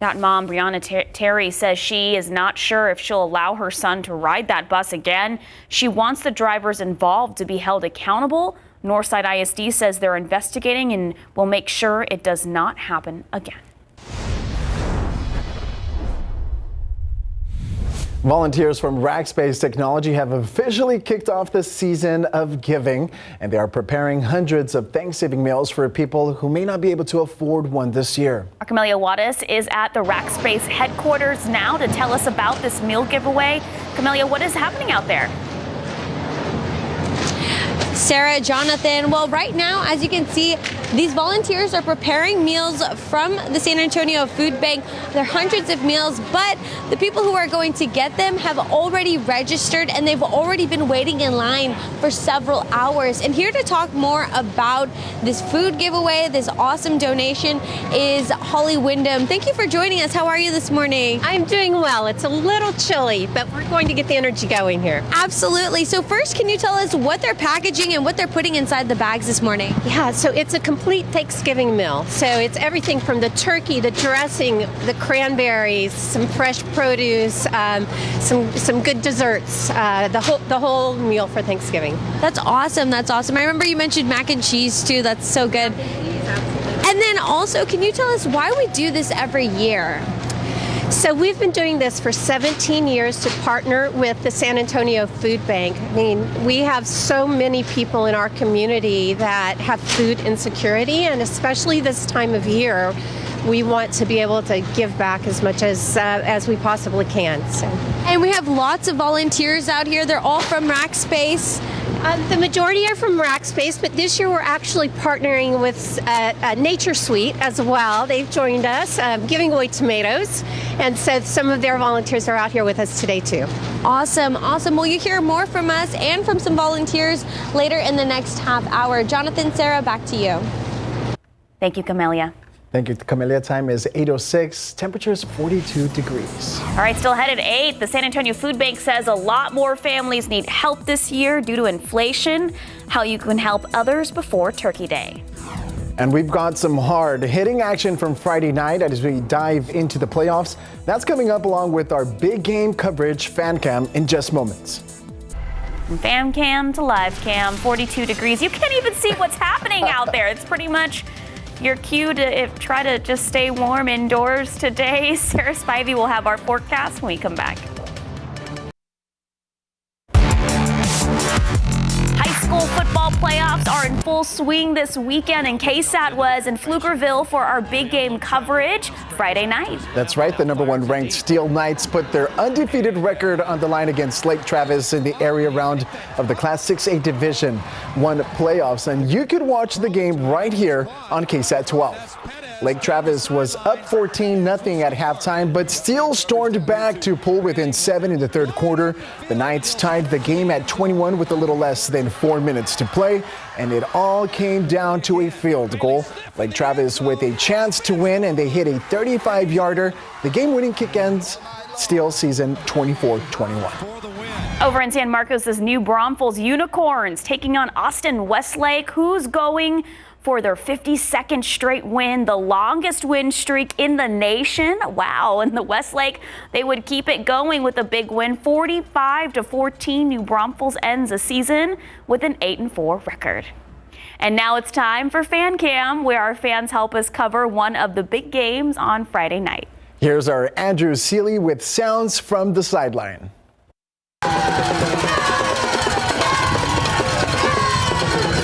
That mom, Brianna Terry, says she is not sure if she'll allow her son to ride that bus again. She wants the drivers involved to be held accountable. Northside ISD says they're investigating and will make sure it does not happen again. Volunteers from Rackspace Technology have officially kicked off the season of giving, and they are preparing hundreds of Thanksgiving meals for people who may not be able to afford one this year. Our Camelia Wattis is at the Rackspace headquarters now to tell us about this meal giveaway. Camelia, what is happening out there? Sarah, Jonathan, well, right now, as you can see, these volunteers are preparing meals from the San Antonio Food Bank. There are hundreds of meals, but the people who are going to get them have already registered and they've already been waiting in line for several hours. And here to talk more about this food giveaway, this awesome donation, is Holly Wyndham. Thank you for joining us. How are you this morning? I'm doing well. It's a little chilly, but we're going to get the energy going here. Absolutely. So first, can you tell us what they're packaging and what they're putting inside the bags this morning? Yeah, so it's a complete Thanksgiving meal. So it's everything from the turkey, the dressing, the cranberries, some fresh produce, some good desserts, the whole meal for Thanksgiving. That's awesome. That's awesome. I remember you mentioned mac and cheese too. That's so good. And then also, can you tell us why we do this every year? So we've been doing this for 17 years to partner with the San Antonio Food Bank. I mean, we have so many people in our community that have food insecurity, and especially this time of year, we want to be able to give back as much as we possibly can. So. And we have lots of volunteers out here. They're all from Rackspace. The majority are from Rackspace, but this year we're actually partnering with Nature Sweet as well. They've joined us, giving away tomatoes, and so some of their volunteers are out here with us today too. Awesome, awesome. Well, you hear more from us and from some volunteers later in the next half hour. Jonathan, Sarah, back to you. Thank you, Camelia. Thank you, Camelia. Time is 8:06. Temperature is 42 degrees. All right, still ahead at 8. The San Antonio Food Bank says a lot more families need help this year due to inflation. How you can help others before Turkey Day. And we've got some hard-hitting action from Friday night as we dive into the playoffs. That's coming up along with our big game coverage fan cam in just moments. From fan cam to live cam, 42 degrees. You can't even see what's happening out there. It's pretty much your cue to try to just stay warm indoors today. Sarah Spivey will have our forecast when we come back. High school football playoffs are in full swing this weekend, and KSAT was in Pflugerville for our big game coverage Friday night. That's right. The #1 ranked Steel Knights put their undefeated record on the line against Lake Travis in the area round of the Class 6A Division I playoffs, and you could watch the game right here on KSAT 12. Lake Travis was up 14-0 at halftime, but Steel stormed back to pull within 7 in the third quarter. The Knights tied the game at 21 with a little less than 4 minutes to play, and it all came down to a field goal. Lake Travis with a chance to win, and they hit a 35-yarder. The game-winning kick ends Steel season 24-21. Over in San Marcos, this New Braunfels Unicorns taking on Austin Westlake. Who's going for their 52nd straight win, the longest win streak in the nation. Wow, and the Westlake, they would keep it going with a big win, 45-14. New Braunfels ends the season with an 8-4 record. And now it's time for Fan Cam, where our fans help us cover one of the big games on Friday night. Here's our Andrew Seeley with sounds from the sideline.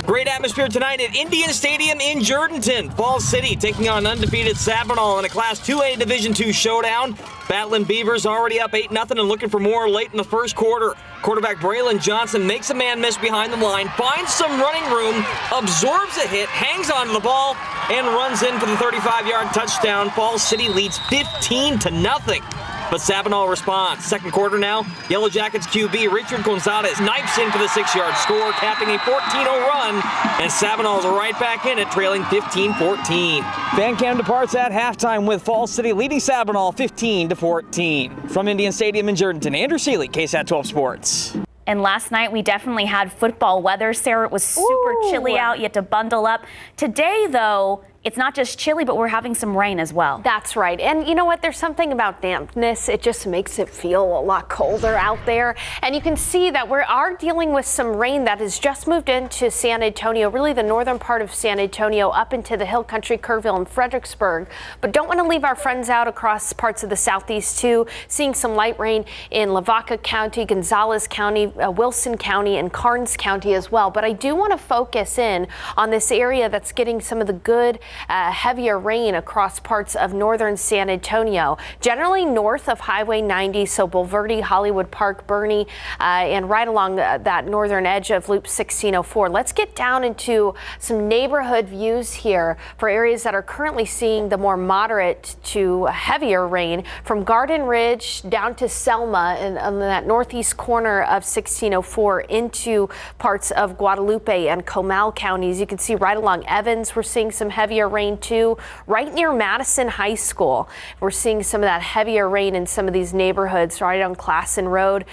Great atmosphere tonight at Indian Stadium in Jourdanton. Falls City taking on undefeated Sabinal in a Class 2A Division II showdown. Battling Beavers already up 8-0 and looking for more late in the first quarter. Quarterback Braylon Johnson makes a man miss behind the line, finds some running room, absorbs a hit, hangs onto the ball, and runs in for the 35-yard touchdown. Falls City leads 15-0. But Sabinal responds. Second quarter now, Yellow Jackets QB Richard Gonzalez knifes in for the 6-yard score, capping a 14-0 run, and Sabinal is right back in it, trailing 15-14. Fan Cam departs at halftime with Falls City leading Sabinal 15-14. From Indian Stadium in Jourdanton, Andrew Seeley, KSAT 12 Sports. And last night we definitely had football weather. Sarah, it was super chilly out. You had to bundle up. Today, though, it's not just chilly, but we're having some rain as well. That's right. And you know what? There's something about dampness. It just makes it feel a lot colder out there. And you can see that we are dealing with some rain that has just moved into San Antonio, really the northern part of San Antonio, up into the Hill Country, Kerrville, and Fredericksburg. But don't want to leave our friends out across parts of the southeast, too. Seeing some light rain in Lavaca County, Gonzales County, Wilson County, and Karnes County as well. But I do want to focus in on this area that's getting some of the good heavier rain across parts of northern San Antonio, generally north of Highway 90, so Bulverde, Hollywood Park, Bernie, and right along that northern edge of Loop 1604. Let's get down into some neighborhood views here for areas that are currently seeing the more moderate to heavier rain, from Garden Ridge down to Selma and on that northeast corner of 1604 into parts of Guadalupe and Comal counties. You can see right along Evans, we're seeing some heavier rain too. Right near Madison High School, we're seeing some of that heavier rain in some of these neighborhoods right on Classen Road.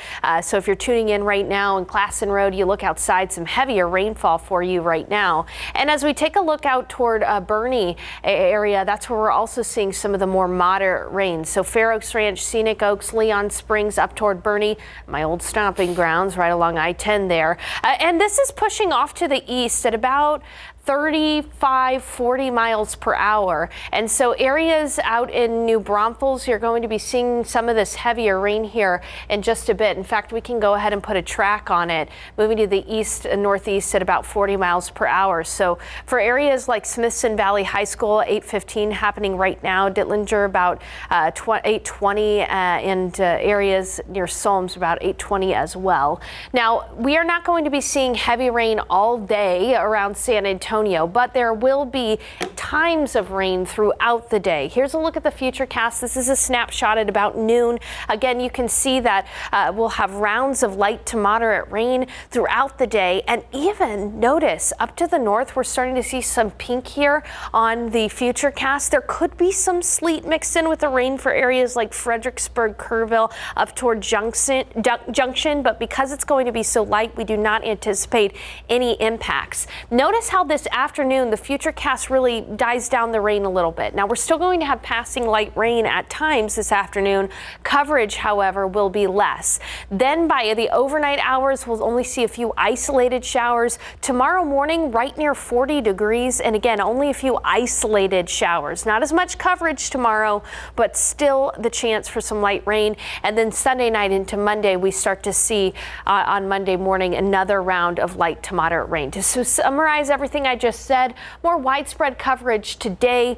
So if you're tuning in right now on Classen Road, you look outside, some heavier rainfall for you right now. And as we take a look out toward Bernie area, that's where we're also seeing some of the more moderate rain. So Fair Oaks Ranch, Scenic Oaks, Leon Springs up toward Bernie, my old stomping grounds right along I-10 there. And this is pushing off to the east at about 35-40 miles per hour. And so areas out in New Braunfels, you're going to be seeing some of this heavier rain here in just a bit. In fact, we can go ahead and put a track on it, moving to the east and northeast at about 40 miles per hour. So for areas like Smithson Valley High School, 815 happening right now, Dittlinger about 820, and areas near Solms about 820 as well. Now, we are not going to be seeing heavy rain all day around San Antonio, but there will be times of rain throughout the day. Here's a look at the futurecast. This is a snapshot at about noon. Again, you can see that we'll have rounds of light to moderate rain throughout the day. And even notice up to the north, we're starting to see some pink here on the futurecast. There could be some sleet mixed in with the rain for areas like Fredericksburg, Kerrville, up toward Junction. But because it's going to be so light, we do not anticipate any impacts. Notice how this afternoon, the futurecast really dies down the rain a little bit. Now, we're still going to have passing light rain at times this afternoon. Coverage, however, will be less. Then by the overnight hours, we'll only see a few isolated showers. Tomorrow morning, right near 40 degrees. And again, only a few isolated showers. Not as much coverage tomorrow, but still the chance for some light rain. And then Sunday night into Monday, we start to see on Monday morning another round of light to moderate rain. To summarize everything I just said, more widespread coverage today.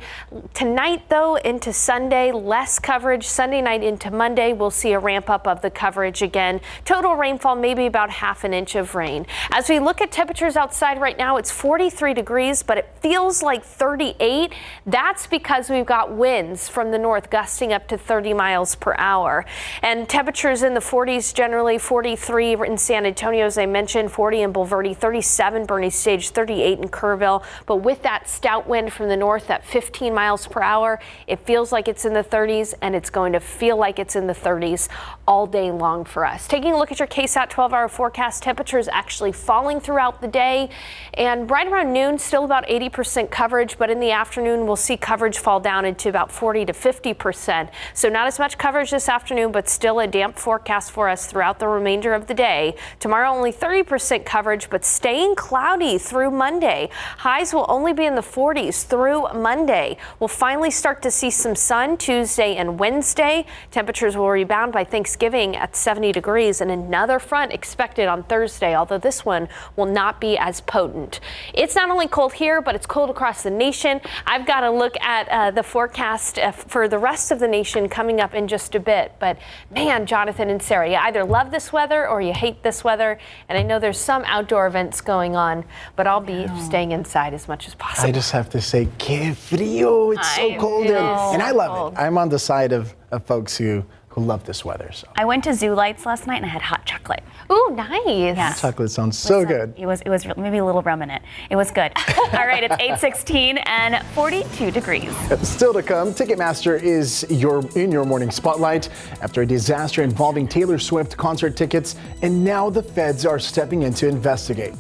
Tonight, though, into Sunday, less coverage. Sunday night into Monday, we'll see a ramp up of the coverage again. Total rainfall, maybe about ½ an inch of rain. As we look at temperatures outside right now, it's 43 degrees, but it feels like 38. That's because we've got winds from the north gusting up to 30 miles per hour. And temperatures in the 40s generally, 43 in San Antonio, as I mentioned, 40 in Bulverde, 37 Bernie Stage, 38 in Kerrville. But with that stout wind from the north at 15 miles per hour. It feels like it's in the 30s, and it's going to feel like it's in the 30s all day long for us. Taking a look at your KSAT 12-hour forecast, temperatures actually falling throughout the day, and right around noon, still about 80% coverage, but in the afternoon, we'll see coverage fall down into about 40 to 50%. So not as much coverage this afternoon, but still a damp forecast for us throughout the remainder of the day. Tomorrow, only 30% coverage, but staying cloudy through Monday. Highs will only be in the 40s through Monday. We'll finally start to see some sun Tuesday and Wednesday. Temperatures will rebound by Thanksgiving at 70 degrees, and another front expected on Thursday, although this one will not be as potent. It's not only cold here, but it's cold across the nation. I've got to look at the forecast for the rest of the nation coming up in just a bit. But man, Jonathan and Sarah, you either love this weather or you hate this weather. And I know there's some outdoor events going on, but I'll be staying inside as much as possible. I just have to say, que frio. It's so cold. And I love it. I'm on the side of folks who love this weather. So I went to Zoo Lights last night and I had hot chocolate. Ooh, nice. Yeah. Chocolate sounds so good. It was maybe a little rum in it. It was good. All right, it's 8:16 and 42 degrees. Still to come, Ticketmaster is in your morning spotlight after a disaster involving Taylor Swift concert tickets, and now the feds are stepping in to investigate.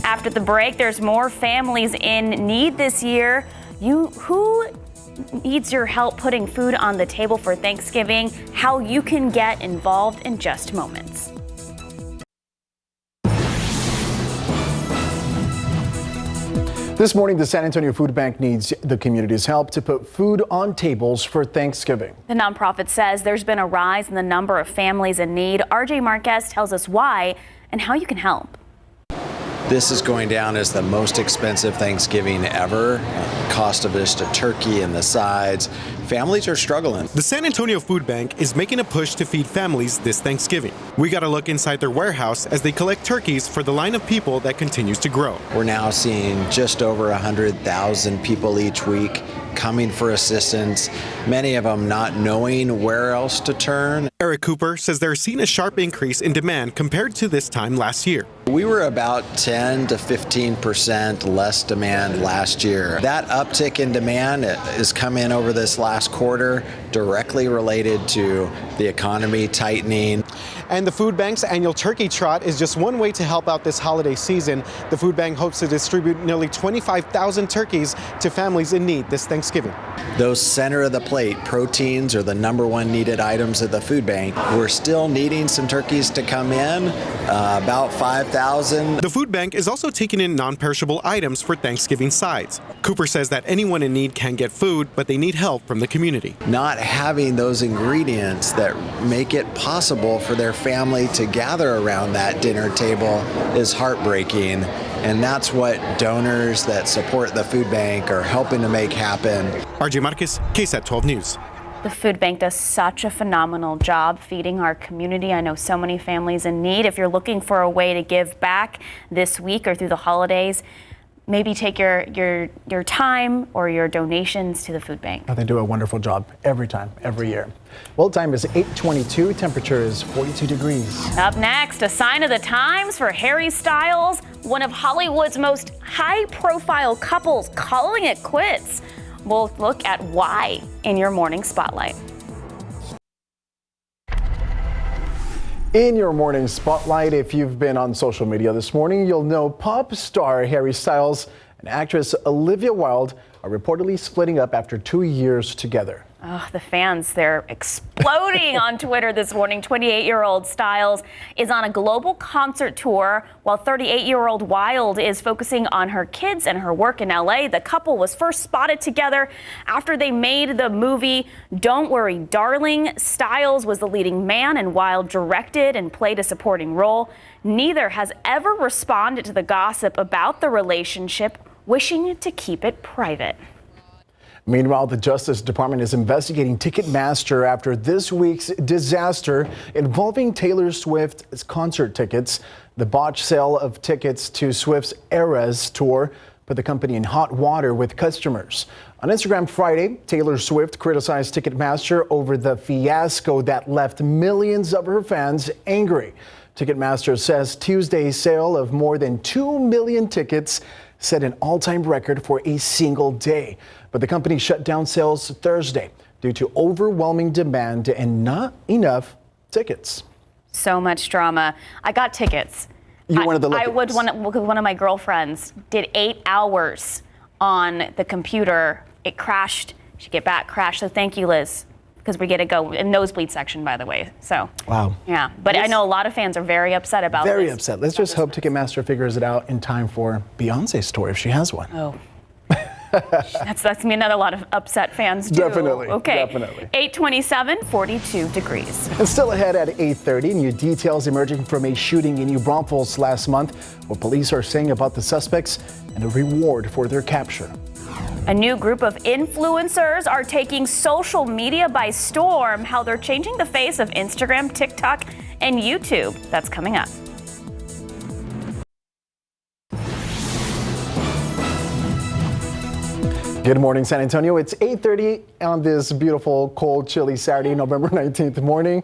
After the break, there's more families in need this year. Who needs your help putting food on the table for Thanksgiving? How you can get involved in just moments. This morning, the San Antonio Food Bank needs the community's help to put food on tables for Thanksgiving. The nonprofit says there's been a rise in the number of families in need. RJ Marquez tells us why and how you can help. This is going down as the most expensive Thanksgiving ever. Cost of just a turkey and the sides. Families are struggling. The San Antonio Food Bank is making a push to feed families this Thanksgiving. We got a look inside their warehouse as they collect turkeys for the line of people that continues to grow. We're now seeing just over 100,000 people each week coming for assistance, many of them not knowing where else to turn. Eric Cooper says they're seeing a sharp increase in demand compared to this time last year. We were about 10 to 15% less demand last year. That uptick in demand has come in over this last quarter, directly related to the economy tightening. And the Food Bank's annual Turkey Trot is just one way to help out this holiday season. The Food Bank hopes to distribute nearly 25,000 turkeys to families in need this Thanksgiving. Those center of the plate proteins are the #1 needed items at the food bank. We're still needing some turkeys to come in, about 5,000. The food bank is also taking in non-perishable items for Thanksgiving sides. Cooper says that anyone in need can get food, but they need help from the community. Not having those ingredients that make it possible for their family to gather around that dinner table is heartbreaking. And that's what donors that support the food bank are helping to make happen. RJ Marquez, KSAT 12 News. The food bank does such a phenomenal job feeding our community. I know so many families in need. If you're looking for a way to give back this week or through the holidays, maybe take your time or your donations to the food bank. They do a wonderful job every time, every year. Well, time is 8:22. Temperature is 42 degrees. Up next, a sign of the times for Harry Styles, one of Hollywood's most high-profile couples, calling it quits. We'll look at why in your morning spotlight. In your morning spotlight, if you've been on social media this morning, you'll know pop star Harry Styles and actress Olivia Wilde are reportedly splitting up after 2 years together. Oh, the fans, they're exploding on Twitter this morning. 28-year-old Styles is on a global concert tour, while 38-year-old Wilde is focusing on her kids and her work in LA. The couple was first spotted together after they made the movie Don't Worry, Darling. Styles was the leading man and Wilde directed and played a supporting role. Neither has ever responded to the gossip about the relationship, wishing to keep it private. Meanwhile, the Justice Department is investigating Ticketmaster after this week's disaster involving Taylor Swift's concert tickets. The botched sale of tickets to Swift's Eras tour put the company in hot water with customers. On Instagram Friday, Taylor Swift criticized Ticketmaster over the fiasco that left millions of her fans angry. Ticketmaster says Tuesday's sale of more than 2 million tickets set an all-time record for a single day. But the company shut down sales Thursday due to overwhelming demand and not enough tickets. So much drama. I got tickets. You wanted the I lucky would ones. one of my girlfriends did 8 hours on the computer. It crashed. She get back, crashed. So thank you, Liz, because we get to go in nosebleed section, by the way. So Wow. yeah, but I know a lot of fans are very upset about this. Very upset. Let's just hope Ticketmaster figures it out in time for Beyonce's tour if she has one. Oh. That's me another lot of upset fans too. Definitely. Okay. Definitely. 8:27, 42 degrees. And still ahead at 8:30, new details emerging from a shooting in New Braunfels last month. What police are saying about the suspects and a reward for their capture. A new group of influencers are taking social media by storm. How they're changing the face of Instagram, TikTok, and YouTube. That's coming up. Good morning, San Antonio. It's 8:30 on this beautiful, cold, chilly Saturday, November 19th morning.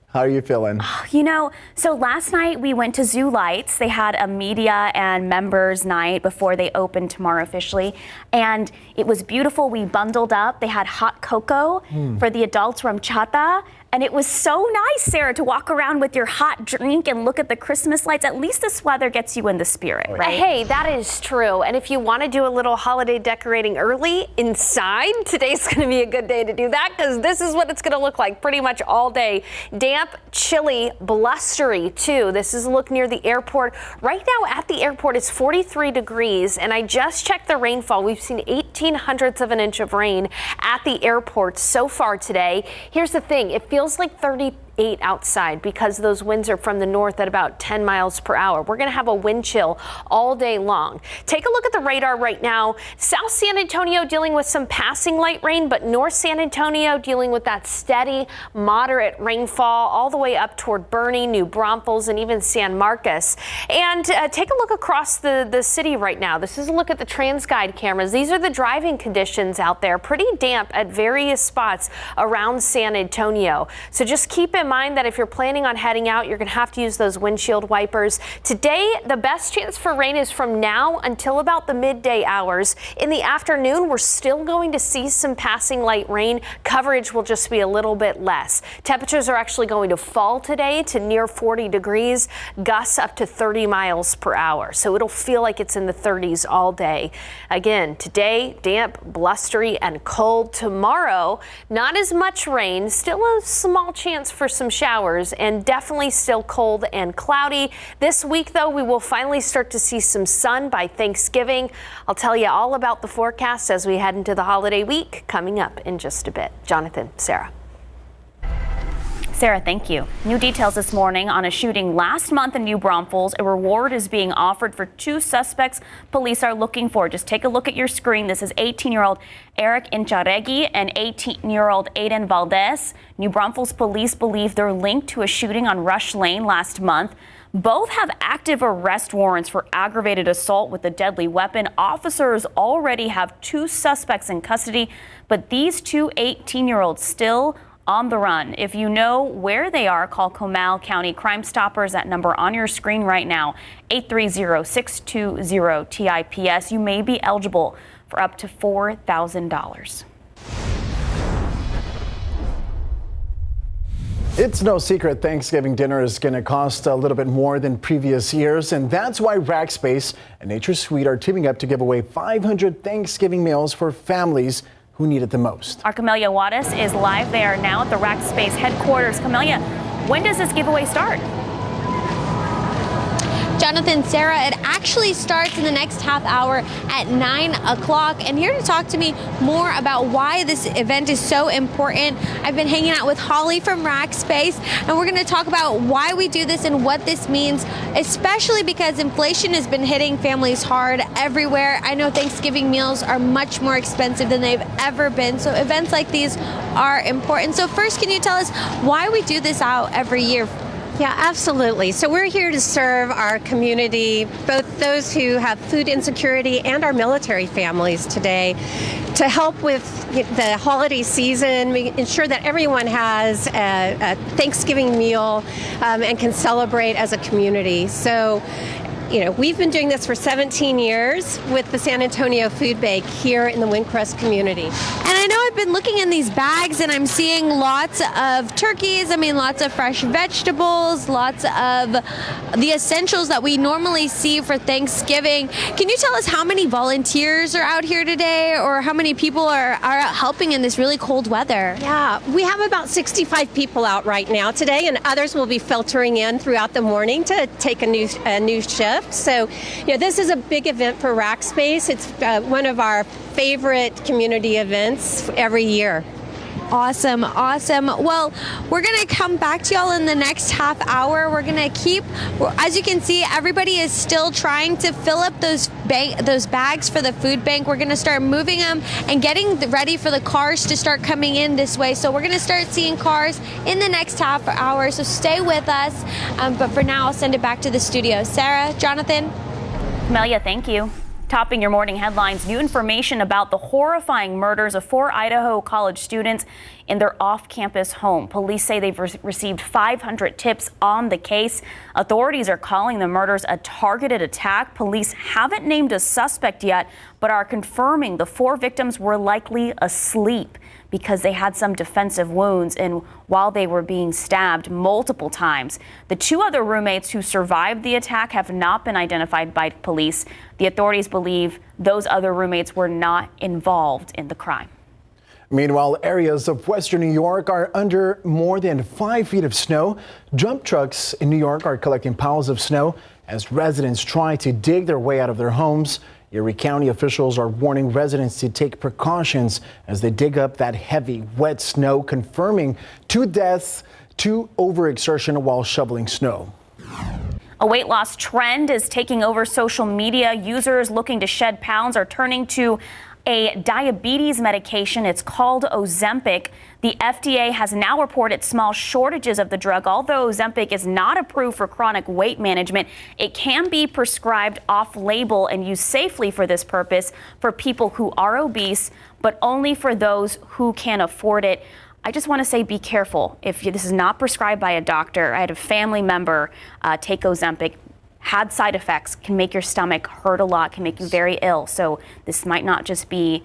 How are you feeling? You know, so last night we went to Zoo Lights. They had a media and members night before they opened tomorrow officially. And it was beautiful. We bundled up. They had hot cocoa for the adults from Chata. And it was so nice, Sarah, to walk around with your hot drink and look at the Christmas lights. At least this weather gets you in the spirit, right? Hey, that is true. And if you want to do a little holiday decorating early inside, today's going to be a good day to do that because this is what it's going to look like pretty much all day. Damp, chilly, blustery too. This is a look near the airport. Right now at the airport it's 43 degrees and I just checked the rainfall. We've seen 0.18 of an inch of rain at the airport so far today. Here's the thing, it feels like 38 outside because those winds are from the north at about 10 miles per hour. We're going to have a wind chill all day long. Take a look at the radar right now. South San Antonio dealing with some passing light rain, but North San Antonio dealing with that steady, moderate rainfall all the way up toward Bernie, New Braunfels, and even San Marcos. And take a look across the city right now. This is a look at the TransGuide cameras. These are the driving conditions out there. Pretty damp at various spots around San Antonio. So just keep in mind that if you're planning on heading out, you're going to have to use those windshield wipers. Today, the best chance for rain is from now until about the midday hours. In the afternoon, we're still going to see some passing light rain. Coverage will just be a little bit less. Temperatures are actually going to fall today to near 40 degrees, gusts up to 30 miles per hour. So it'll feel like it's in the 30s all day. Again, today, damp, blustery, and cold. Tomorrow, not as much rain, still a small chance for some showers and definitely still cold and cloudy. This week, though, we will finally start to see some sun by Thanksgiving. I'll tell you all about the forecast as we head into the holiday week coming up in just a bit. Jonathan, Sarah. Sarah, thank you. New details this morning on a shooting last month in New Braunfels. A reward is being offered for 2 suspects police are looking for. Just take a look at your screen. This is 18-year-old Eric Incharegui and 18-year-old Aiden Valdez. New Braunfels police believe they're linked to a shooting on Rush Lane last month. Both have active arrest warrants for aggravated assault with a deadly weapon. Officers already have 2 suspects in custody, but these 2 18-year-olds still on the run. If you know where they are, call Comal County Crime Stoppers. That number on your screen right now, 830-620-TIPS. You may be eligible for up to $4,000. It's no secret Thanksgiving dinner is going to cost a little bit more than previous years, and that's why Rackspace and Nature's Sweet are teaming up to give away 500 Thanksgiving meals for families who need it the most. Our Camelia Juarez is live there now at the Rackspace headquarters. Camelia, when does this giveaway start? Jonathan, Sarah, it actually starts in the next half hour at 9 o'clock. And here to talk to me more about why this event is so important, I've been hanging out with Holly from Rackspace, and we're going to talk about why we do this and what this means, especially because inflation has been hitting families hard everywhere. I know Thanksgiving meals are much more expensive than they've ever been, so events like these are important. So first, can you tell us why we do this out every year? Yeah, absolutely. So we're here to serve our community, both those who have food insecurity and our military families today, to help with the holiday season. We ensure that everyone has a Thanksgiving meal and can celebrate as a community. So we've been doing this for 17 years with the San Antonio Food Bank here in the Windcrest community. And I know I've been looking in these bags and I'm seeing lots of turkeys, lots of fresh vegetables, lots of the essentials that we normally see for Thanksgiving. Can you tell us how many volunteers are out here today, or how many people are helping in this really cold weather? Yeah, we have about 65 people out right now today, and others will be filtering in throughout the morning to take a new shift. So, this is a big event for Rackspace. It's one of our favorite community events every year. Awesome. Well, we're going to come back to y'all in the next half hour. We're going to as you can see, everybody is still trying to fill up those bags for the food bank. We're going to start moving them and getting ready for the cars to start coming in this way. So we're going to start seeing cars in the next half hour. So stay with us. But for now, I'll send it back to the studio. Sarah, Jonathan. Camelia, thank you. Topping your morning headlines, new information about the horrifying murders of 4 Idaho college students in their off-campus home. Police say they've received 500 tips on the case. Authorities are calling the murders a targeted attack. Police haven't named a suspect yet, but are confirming the 4 victims were likely asleep because they had some defensive wounds and while they were being stabbed multiple times. The 2 other roommates who survived the attack have not been identified by police. The authorities believe those other roommates were not involved in the crime. Meanwhile, areas of western New York are under more than 5 feet of snow. Dump trucks in New York are collecting piles of snow as residents try to dig their way out of their homes. Erie County officials are warning residents to take precautions as they dig up that heavy, wet snow, confirming 2 deaths, 2 overexertion while shoveling snow. A weight loss trend is taking over social media. Users looking to shed pounds are turning to a diabetes medication. It's called Ozempic. The FDA has now reported small shortages of the drug. Although Ozempic is not approved for chronic weight management, it can be prescribed off-label and used safely for this purpose for people who are obese, but only for those who can afford it. I just want to say be careful. If this is not prescribed by a doctor, I had a family member take Ozempic, had side effects, can make your stomach hurt a lot, can make you very ill. So this might not just be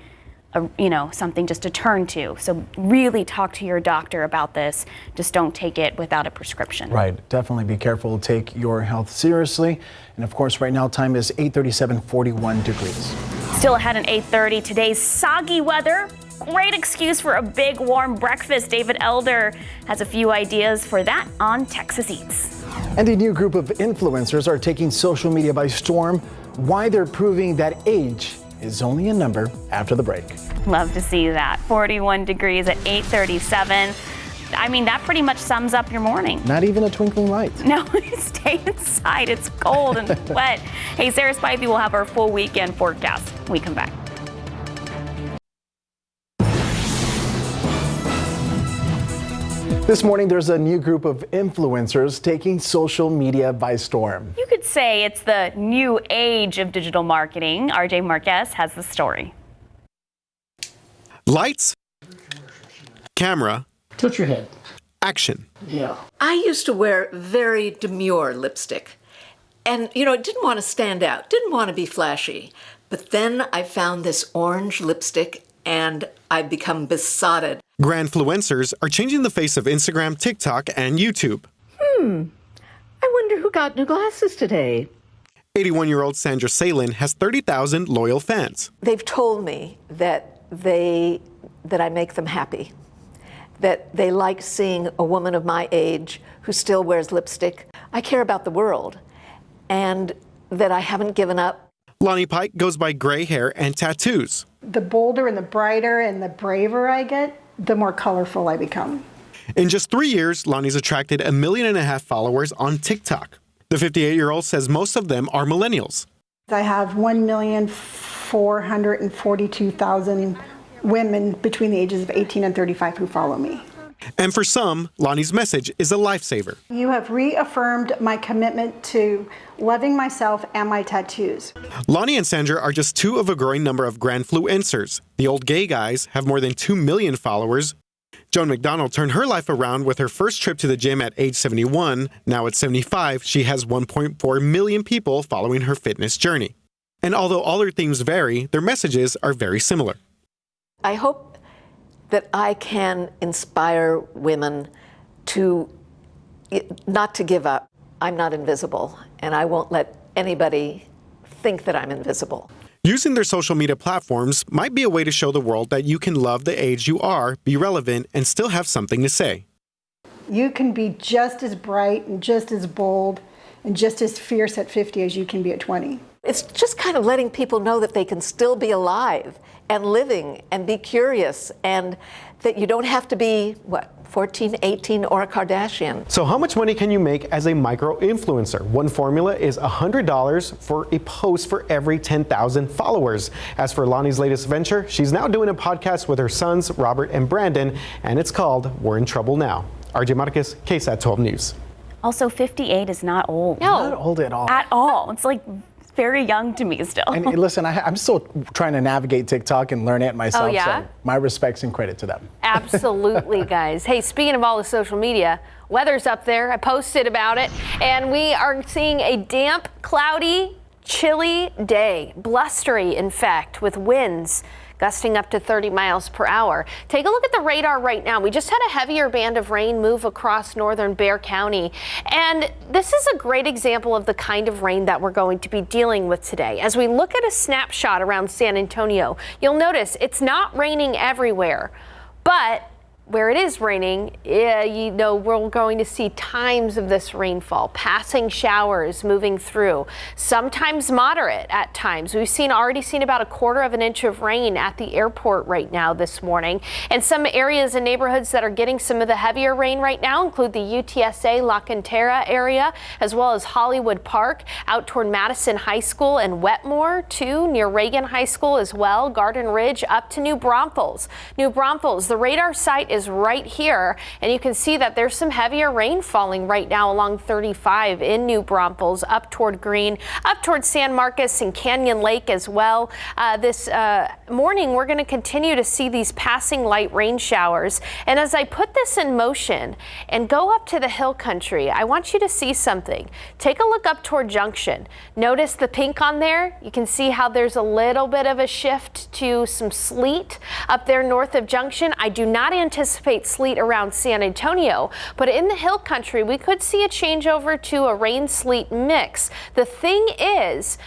something just to turn to. So really talk to your doctor about this. Just don't take it without a prescription. Right. Definitely be careful. Take your health seriously. And of course, right now time is 8:37, 41 degrees. Still ahead at 8:30. Today's soggy weather. Great excuse for a big warm breakfast. David Elder has a few ideas for that on Texas Eats. And a new group of influencers are taking social media by storm. Why they're proving that age is only a number after the break. Love to see that. 41 degrees at 8:37. That pretty much sums up your morning. Not even a twinkling light. No, stay inside. It's cold and wet. Hey, Sarah Spivey will have our full weekend forecast when we come back. This morning, there's a new group of influencers taking social media by storm. You could say it's the new age of digital marketing. RJ Marquez has the story. Lights, camera, tilt your head, action. Yeah. I used to wear very demure lipstick. And, didn't want to stand out, didn't want to be flashy. But then I found this orange lipstick and I've become besotted. Grandfluencers are changing the face of Instagram, TikTok, and YouTube. I wonder who got new glasses today. 81-year-old Sandra Salin has 30,000 loyal fans. They've told me that I make them happy, that they like seeing a woman of my age who still wears lipstick. I care about the world, and that I haven't given up. Lonnie Pike goes by gray hair and tattoos. The bolder and the brighter and the braver I get, the more colorful I become. In just 3 years, Lonnie's attracted 1.5 million followers on TikTok. The 58-year-old says most of them are millennials. I have 1,442,000 women between the ages of 18 and 35 who follow me. And for some, Lonnie's message is a lifesaver. You have reaffirmed my commitment to loving myself and my tattoos. Lonnie and Sandra are just 2 of a growing number of grandfluencers. The old gay guys have more than 2 million followers. Joan McDonald turned her life around with her first trip to the gym at age 71. Now at 75, she has 1.4 million people following her fitness journey. And although all her themes vary, their messages are very similar. I hope that I can inspire women to not to give up. I'm not invisible, and I won't let anybody think that I'm invisible. Using their social media platforms might be a way to show the world that you can love the age you are, be relevant, and still have something to say. You can be just as bright and just as bold and just as fierce at 50 as you can be at 20. It's just kind of letting people know that they can still be alive and living and be curious, and that you don't have to be, 14, 18, or a Kardashian. So how much money can you make as a micro-influencer? One formula is $100 for a post for every 10,000 followers. As for Lonnie's latest venture, she's now doing a podcast with her sons, Robert and Brandon, and it's called We're in Trouble Now. RJ Marquez, KSAT 12 News. Also, 58 is not old. Not old at all. At all. It's like very young to me still. And listen, I'm still trying to navigate TikTok and learn it myself. Oh, yeah? So my respects and credit to them. Absolutely, guys. Hey, speaking of all the social media, weather's up there. I posted about it, and we are seeing a damp, cloudy, chilly day. Blustery, in fact, with winds gusting up to 30 miles per hour. Take a look at the radar right now. We just had a heavier band of rain move across northern Bexar County. And this is a great example of the kind of rain that we're going to be dealing with today. As we look at a snapshot around San Antonio, you'll notice it's not raining everywhere, but where it is raining, you know, we're going to see times of this rainfall, passing showers moving through, sometimes moderate at times. We've already seen about 1/4 inch of rain at the airport right now this morning. And some areas and neighborhoods that are getting some of the heavier rain right now include the UTSA La Cantera area, as well as Hollywood Park, out toward Madison High School and Wetmore, too, near Reagan High School as well, Garden Ridge up to New Braunfels. New Braunfels, the radar site is right here, and you can see that there's some heavier rain falling right now along 35 in New Braunfels, up toward Green, up toward San Marcos and Canyon Lake as well. This morning, we're going to continue to see these passing light rain showers. And as I put this in motion and go up to the hill country, I want you to see something. Take a look up toward Junction. Notice the pink on there. You can see how there's a little bit of a shift to some sleet up there north of Junction. I do not anticipate sleet around San Antonio, but in the hill country, we could see a change over to a rain-sleet mix. The thing is,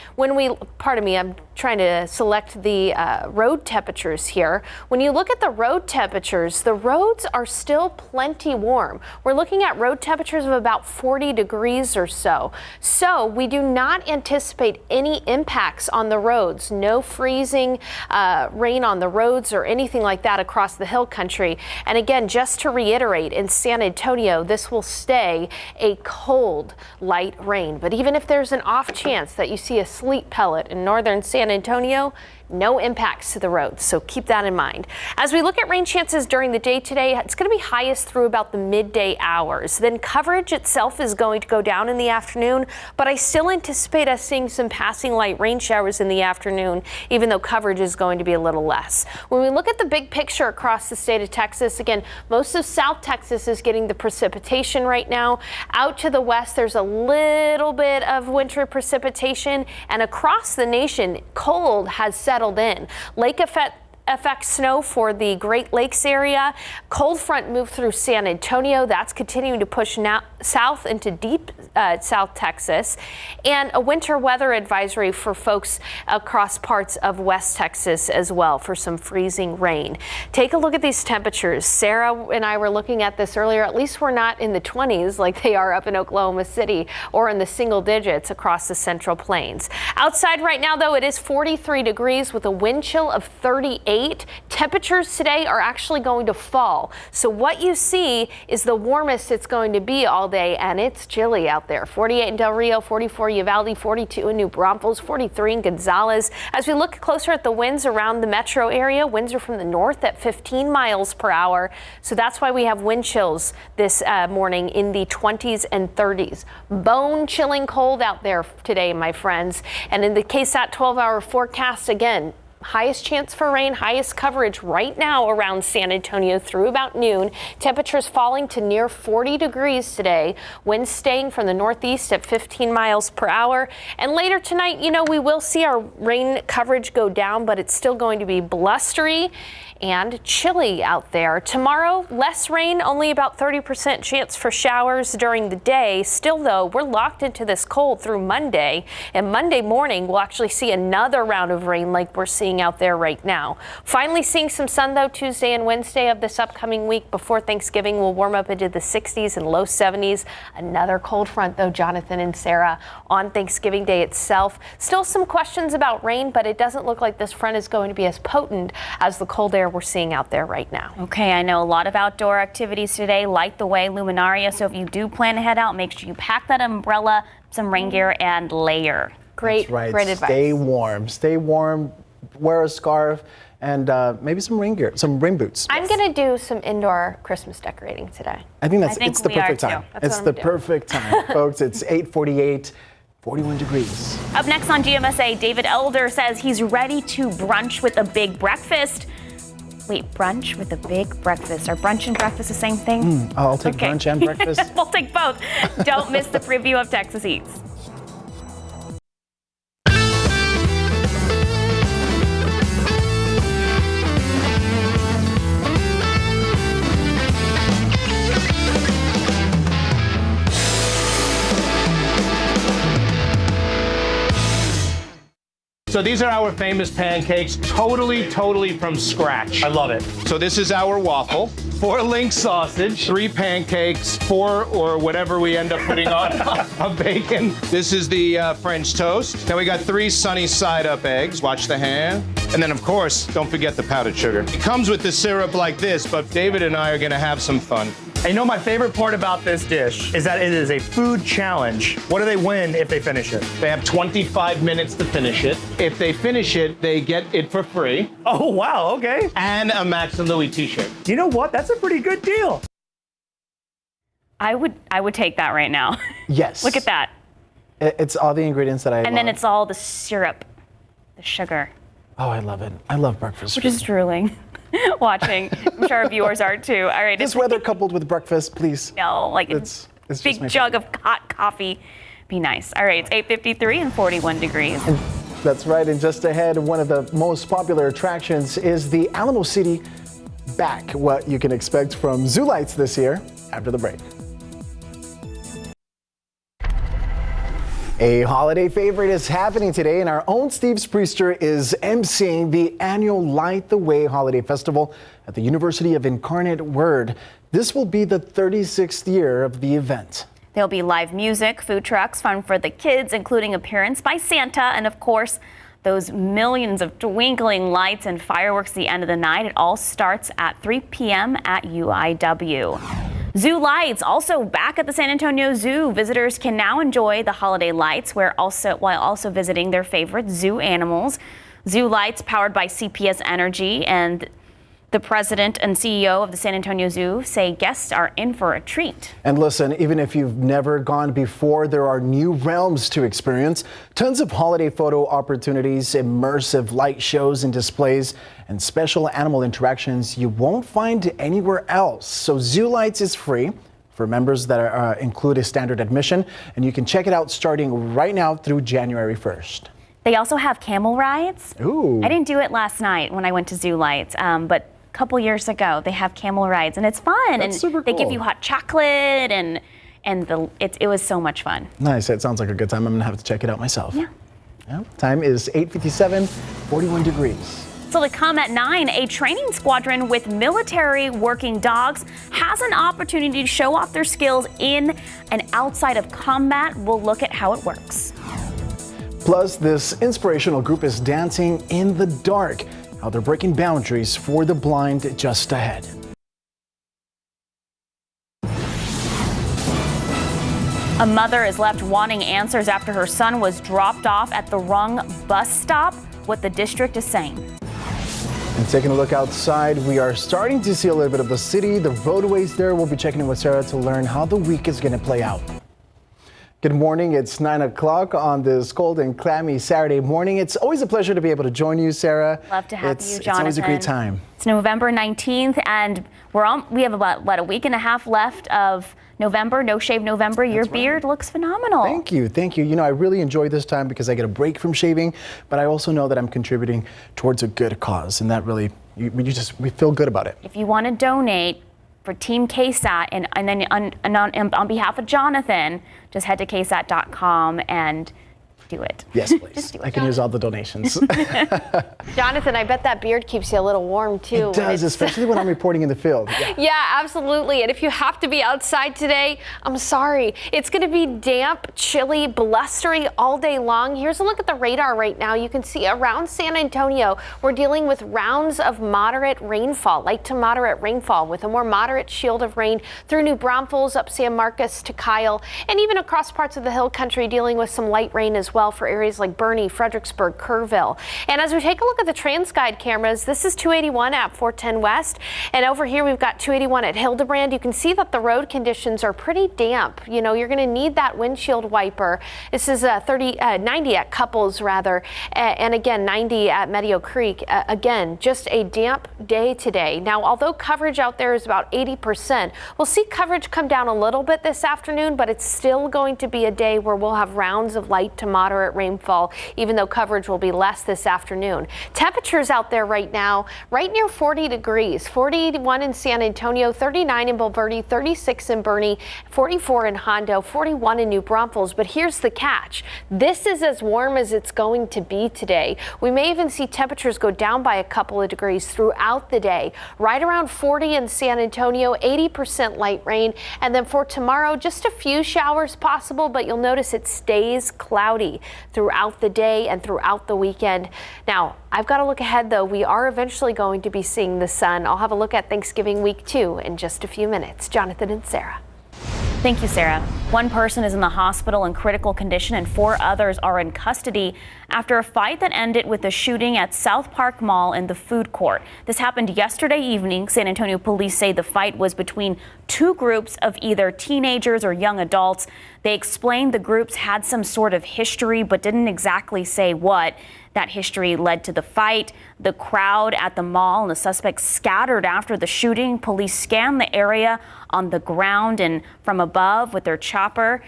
pardon me, I'm trying to select the road temperatures here. When you look at the road temperatures, the roads are still plenty warm. We're looking at road temperatures of about 40 degrees or so. So we do not anticipate any impacts on the roads. No freezing rain on the roads or anything like that across the hill country. And again, just to reiterate, in San Antonio, this will stay a cold, light rain. But even if there's an off chance that you see a sleet pellet in northern San Antonio, no impacts to the roads, so keep that in mind. As we look at rain chances during the day today, it's going to be highest through about the midday hours. Then coverage itself is going to go down in the afternoon, but I still anticipate us seeing some passing light rain showers in the afternoon, even though coverage is going to be a little less. When we look at the big picture across the state of Texas, again, most of South Texas is getting the precipitation right now. Out to the west, there's a little bit of winter precipitation, and across the nation, cold has settled in. Lake effect snow for the Great Lakes area. Cold front moved through San Antonio. That's continuing to push now south into deep South Texas. And a winter weather advisory for folks across parts of West Texas as well for some freezing rain. Take a look at these temperatures. Sarah and I were looking at this earlier. At least we're not in the 20s like they are up in Oklahoma City or in the single digits across the Central Plains. Outside right now, though, it is 43 degrees with a wind chill of 38. Temperatures today are actually going to fall. So what you see is the warmest it's going to be all day, and it's chilly out there. 48 in Del Rio, 44 Uvalde, 42 in New Braunfels, 43 in Gonzales. As we look closer at the winds around the metro area, winds are from the north at 15 miles per hour. So that's why we have wind chills this morning in the 20s and 30s. Bone chilling cold out there today, my friends. And in the KSAT 12-hour forecast, again, highest chance for rain, highest coverage right now around San Antonio through about noon. Temperatures falling to near 40 degrees today. Winds staying from the northeast at 15 miles per hour. And later tonight, we will see our rain coverage go down, but it's still going to be blustery and chilly out there. Tomorrow, less rain, only about 30% chance for showers during the day. Still, though, we're locked into this cold through Monday. And Monday morning, we'll actually see another round of rain like we're seeing out there right now. Finally seeing some sun, though, Tuesday and Wednesday of this upcoming week. Before Thanksgiving, we'll warm up into the 60s and low 70s. Another cold front, though, Jonathan and Sarah, on Thanksgiving Day itself. Still some questions about rain, but it doesn't look like this front is going to be as potent as the cold air we're seeing out there right now. Okay, I know a lot of outdoor activities today. Light the way, Luminaria. So if you do plan to head out, make sure you pack that umbrella, some rain gear, and layer. Great advice. Stay warm, wear a scarf, and maybe some rain gear, some rain boots. I'm going to do some indoor Christmas decorating today. I think it's the perfect time. It's the perfect time, folks. It's 8:48. 41 degrees. Up next on GMSA, David Elder says he's ready to brunch with a big breakfast. Wait, brunch with a big breakfast. Are brunch and breakfast the same thing? I'll take brunch and breakfast. We'll take both. Don't miss the preview of Texas Eats. So these are our famous pancakes, totally from scratch. I love it. So this is our waffle, 4 link sausage, 3 pancakes, 4 or whatever we end up putting on of bacon. This is the French toast. Then we got 3 sunny side up eggs. Watch the hand. And then of course, don't forget the powdered sugar. It comes with the syrup like this, but David and I are gonna have some fun. My favorite part about this dish is that it is a food challenge. What do they win if they finish it? They have 25 minutes to finish it. If they finish it, they get it for free. Oh, wow, okay. And a Max and Louis t-shirt. You know what? That's a pretty good deal. I would take that right now. Yes. Look at that. It's all the ingredients that I love. And then it's all the syrup, the sugar. Oh, I love it. I love breakfast. We're just drooling. Watching. I'm sure our viewers are too. All right. This weather coupled with breakfast, please. No, like it's big jug of hot coffee. Be nice. All right. It's 8:53 and 41 degrees. That's right. And just ahead, one of the most popular attractions is the Alamo City Back. What you can expect from Zoo Lights this year after the break. A holiday favorite is happening today, and our own Steve Spriester is emceeing the annual Light the Way Holiday Festival at the University of Incarnate Word. This will be the 36th year of the event. There'll be live music, food trucks, fun for the kids, including appearance by Santa, and of course, those millions of twinkling lights and fireworks at the end of the night. It all starts at 3 p.m. at UIW. Zoo Lights also back at the San Antonio Zoo. Visitors can now enjoy the holiday lights while also visiting their favorite zoo animals. Zoo Lights powered by CPS Energy, and the president and CEO of the San Antonio Zoo say guests are in for a treat. And listen, even if you've never gone before, there are new realms to experience. Tons of holiday photo opportunities, immersive light shows and displays, and special animal interactions you won't find anywhere else. So Zoo Lights is free for members that include a standard admission, and you can check it out starting right now through January 1st. They also have camel rides. Ooh. I didn't do it last night when I went to Zoo Lights, but a couple years ago they have camel rides, and it's fun. That's and super they give cool. you hot chocolate, and it was so much fun. Nice. It sounds like a good time. I'm gonna have to check it out myself. Yeah. Time is 8:57, 41 degrees. So to come at 9, a training squadron with military working dogs has an opportunity to show off their skills in and outside of combat. We'll look at how it works. Plus, this inspirational group is dancing in the dark, how they're breaking boundaries for the blind just ahead. A mother is left wanting answers after her son was dropped off at the wrong bus stop. What the district is saying. And taking a look outside, we are starting to see a little bit of the city, the roadways there. We'll be checking in with Sarah to learn how the week is going to play out. Good morning. It's 9 o'clock on this cold and clammy Saturday morning. It's always a pleasure to be able to join you, Sarah. Love to have you, Jonathan. It's always a great time. It's November 19th, and we have about a week and a half left of November, No Shave November. Your beard looks phenomenal. Thank you. Thank you. You know, I really enjoy this time because I get a break from shaving, but I also know that I'm contributing towards a good cause, and that really, we feel good about it. If you want to donate for Team KSAT and then on behalf of Jonathan, just head to KSAT.com and do it. Yes, please. I can use all the donations. Jonathan, I bet that beard keeps you a little warm too. It does, especially when I'm reporting in the field. Yeah, absolutely. And if you have to be outside today, I'm sorry. It's going to be damp, chilly, blustery all day long. Here's a look at the radar right now. You can see around San Antonio, we're dealing with rounds of moderate rainfall, light to moderate rainfall, with a more moderate shield of rain through New Braunfels, up San Marcos to Kyle, and even across parts of the hill country, dealing with some light rain as well for areas like Bernie, Fredericksburg, Kerrville. And as we take a look at the TransGuide cameras, this is 281 at 410 West. And over here, we've got 281 at Hildebrand. You can see that the road conditions are pretty damp. You know, you're going to need that windshield wiper. This is 90 at Couples, rather. And again, 90 at Meadow Creek. Again, just a damp day today. Now, although coverage out there is about 80%, we'll see coverage come down a little bit this afternoon, but it's still going to be a day where we'll have rounds of light to moderate rainfall, even though coverage will be less this afternoon. Temperatures out there right now, right near 40 degrees, 41 in San Antonio, 39 in Bulverde, 36 in Bernie, 44 in Hondo, 41 in New Braunfels. But here's the catch. This is as warm as it's going to be today. We may even see temperatures go down by a couple of degrees throughout the day. Right around 40 in San Antonio, 80% light rain. And then for tomorrow, just a few showers possible, but you'll notice it stays cloudy throughout the day and throughout the weekend. Now, I've got to look ahead, though. We are eventually going to be seeing the sun. I'll have a look at Thanksgiving week 2 in just a few minutes. Jonathan and Sarah. Thank you, Sarah. One person is in the hospital in critical condition and 4 others are in custody after a fight that ended with a shooting at South Park Mall in the food court. This happened yesterday evening. San Antonio police say the fight was between 2 groups of either teenagers or young adults. They explained the groups had some sort of history but didn't exactly say what. That history led to the fight. The crowd at the mall and the suspects scattered after the shooting. Police scanned the area on the ground and from above with their chopper,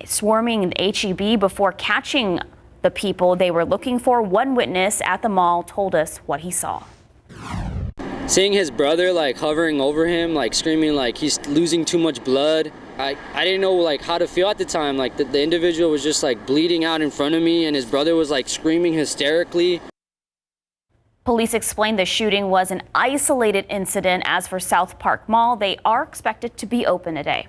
swarming the HEB before catching the people they were looking for. One witness at the mall told us what he saw. Seeing his brother like hovering over him, like screaming like he's losing too much blood. I didn't know like how to feel at the time. Like the individual was just like bleeding out in front of me and his brother was like screaming hysterically. Police explained the shooting was an isolated incident. As for South Park Mall, they are expected to be open today.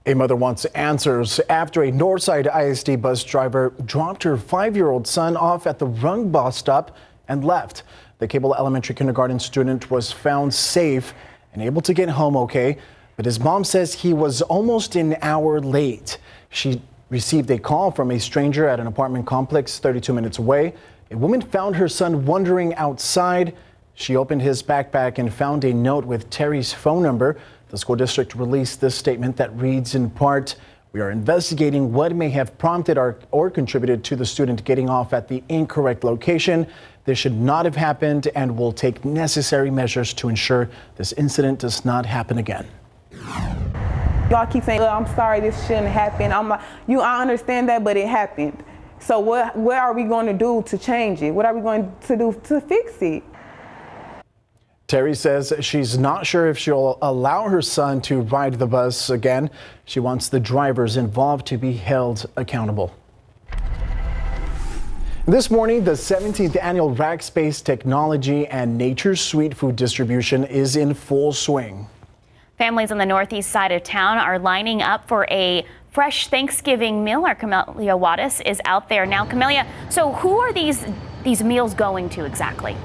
A mother wants answers after a Northside ISD bus driver dropped her 5-year-old son off at the wrong bus stop and left. The Cable Elementary kindergarten student was found safe and able to get home okay, but his mom says he was almost an hour late. She received a call from a stranger at an apartment complex 32 minutes away. A woman found her son wandering outside. She opened his backpack and found a note with Terry's phone number. The school district released this statement that reads in part, "We are investigating what may have prompted or contributed to the student getting off at the incorrect location. This should not have happened and will take necessary measures to ensure this incident does not happen again." Y'all keep saying, I'm sorry, this shouldn't happen. I'm like, I understand that, but it happened. So what are we going to do to change it? What are we going to do to fix it? Terry says she's not sure if she'll allow her son to ride the bus again. She wants the drivers involved to be held accountable. This morning, the 17th annual Rack Space Technology and Nature Sweet Food Distribution is in full swing. Families on the northeast side of town are lining up for a fresh Thanksgiving meal. Our Camelia Wattis is out there now. Camelia, so who are these meals going to exactly?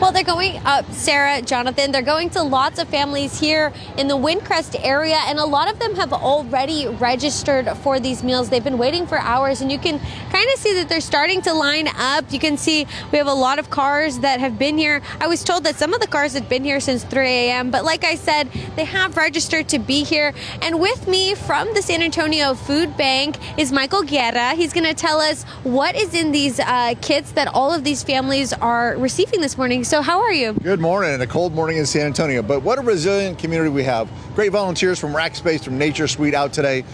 Well, they're going up, Sarah, Jonathan. They're going to lots of families here in the Windcrest area, and a lot of them have already registered for these meals. They've been waiting for hours, and you can kind of see that they're starting to line up. You can see we have a lot of cars that have been here. I was told that some of the cars had been here since 3 a.m., but like I said, they have registered to be here. And with me from the San Antonio Food Bank is Michael Guerra. He's going to tell us what is in these kits that all of these families are receiving this morning. So how are you? Good morning. A cold morning in San Antonio, but what a resilient community we have. Great volunteers from Rack Space, from Nature Suite out today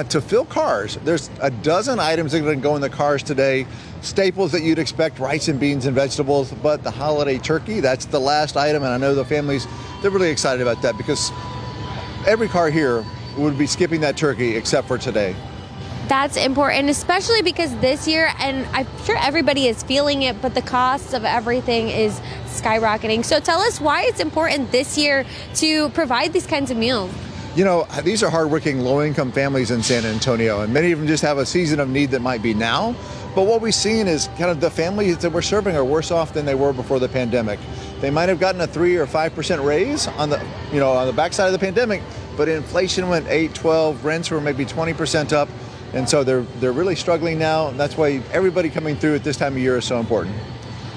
to fill cars. There's a dozen items that are going to go in the cars today. Staples that you'd expect, rice and beans and vegetables, but the holiday turkey, that's the last item. And I know the families, they're really excited about that because every car here would be skipping that turkey except for today. That's important, especially because this year, and I'm sure everybody is feeling it, but the cost of everything is skyrocketing. So tell us why it's important this year to provide these kinds of meals. You know, these are hardworking, low-income families in San Antonio, and many of them just have a season of need that might be now. But what we've seen is kind of the families that we're serving are worse off than they were before the pandemic. They might have gotten a 3 or 5% raise on the backside of the pandemic, but inflation went 8, 12, rents were maybe 20% up. And so they're really struggling now. And that's why everybody coming through at this time of year is so important.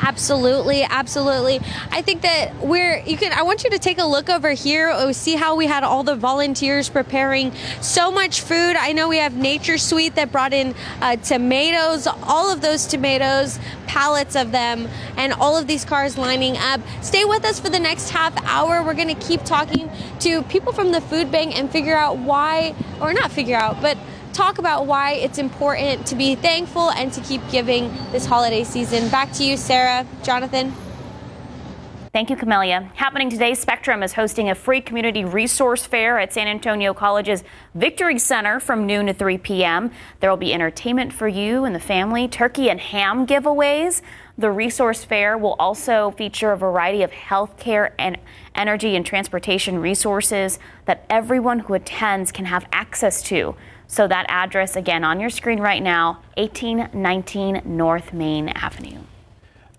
Absolutely, absolutely. I think that I want you to take a look over here, see how we had all the volunteers preparing so much food. I know we have Nature Suite that brought in tomatoes, all of those tomatoes, pallets of them, and all of these cars lining up. Stay with us for the next half hour. We're gonna keep talking to people from the food bank and figure out why, or not figure out, but talk about why it's important to be thankful and to keep giving this holiday season. Back to you, Sarah, Jonathan. Thank you, Camelia. Happening today, Spectrum is hosting a free community resource fair at San Antonio College's Victory Center from noon to 3 p.m. There will be entertainment for you and the family, turkey and ham giveaways. The resource fair will also feature a variety of healthcare and energy and transportation resources that everyone who attends can have access to. So that address, again, on your screen right now, 1819 North Main Avenue.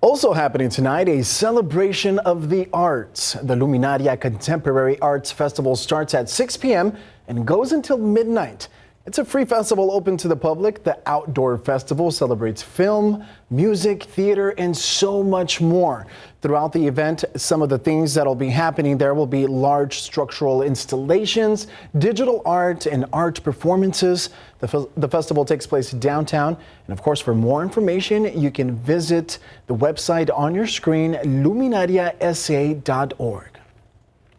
Also happening tonight, a celebration of the arts. The Luminaria Contemporary Arts Festival starts at 6 p.m. and goes until midnight. It's a free festival open to the public. The outdoor festival celebrates film, music, theater, and so much more. Throughout the event, some of the things that'll be happening there will be large structural installations, digital art, and art performances. The festival takes place downtown. And of course, for more information, you can visit the website on your screen, luminariasa.org.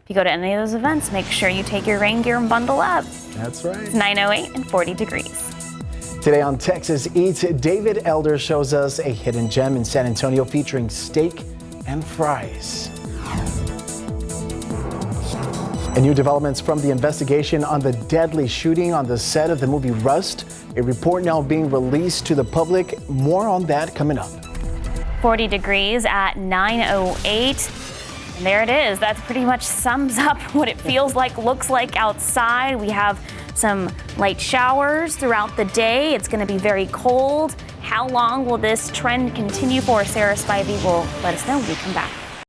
If you go to any of those events, make sure you take your rain gear and bundle up. That's right. It's 9:08 and 40 degrees. Today on Texas Eats, David Elder shows us a hidden gem in San Antonio featuring steak and fries. And new developments from the investigation on the deadly shooting on the set of the movie Rust. A report now being released to the public. More on that coming up. 40 degrees at 9:08. And there it is. That pretty much sums up what it feels like, looks like outside. We have some light showers throughout the day. It's going to be very cold. How long will this trend continue for? Sarah Spivey will let us know when we come back.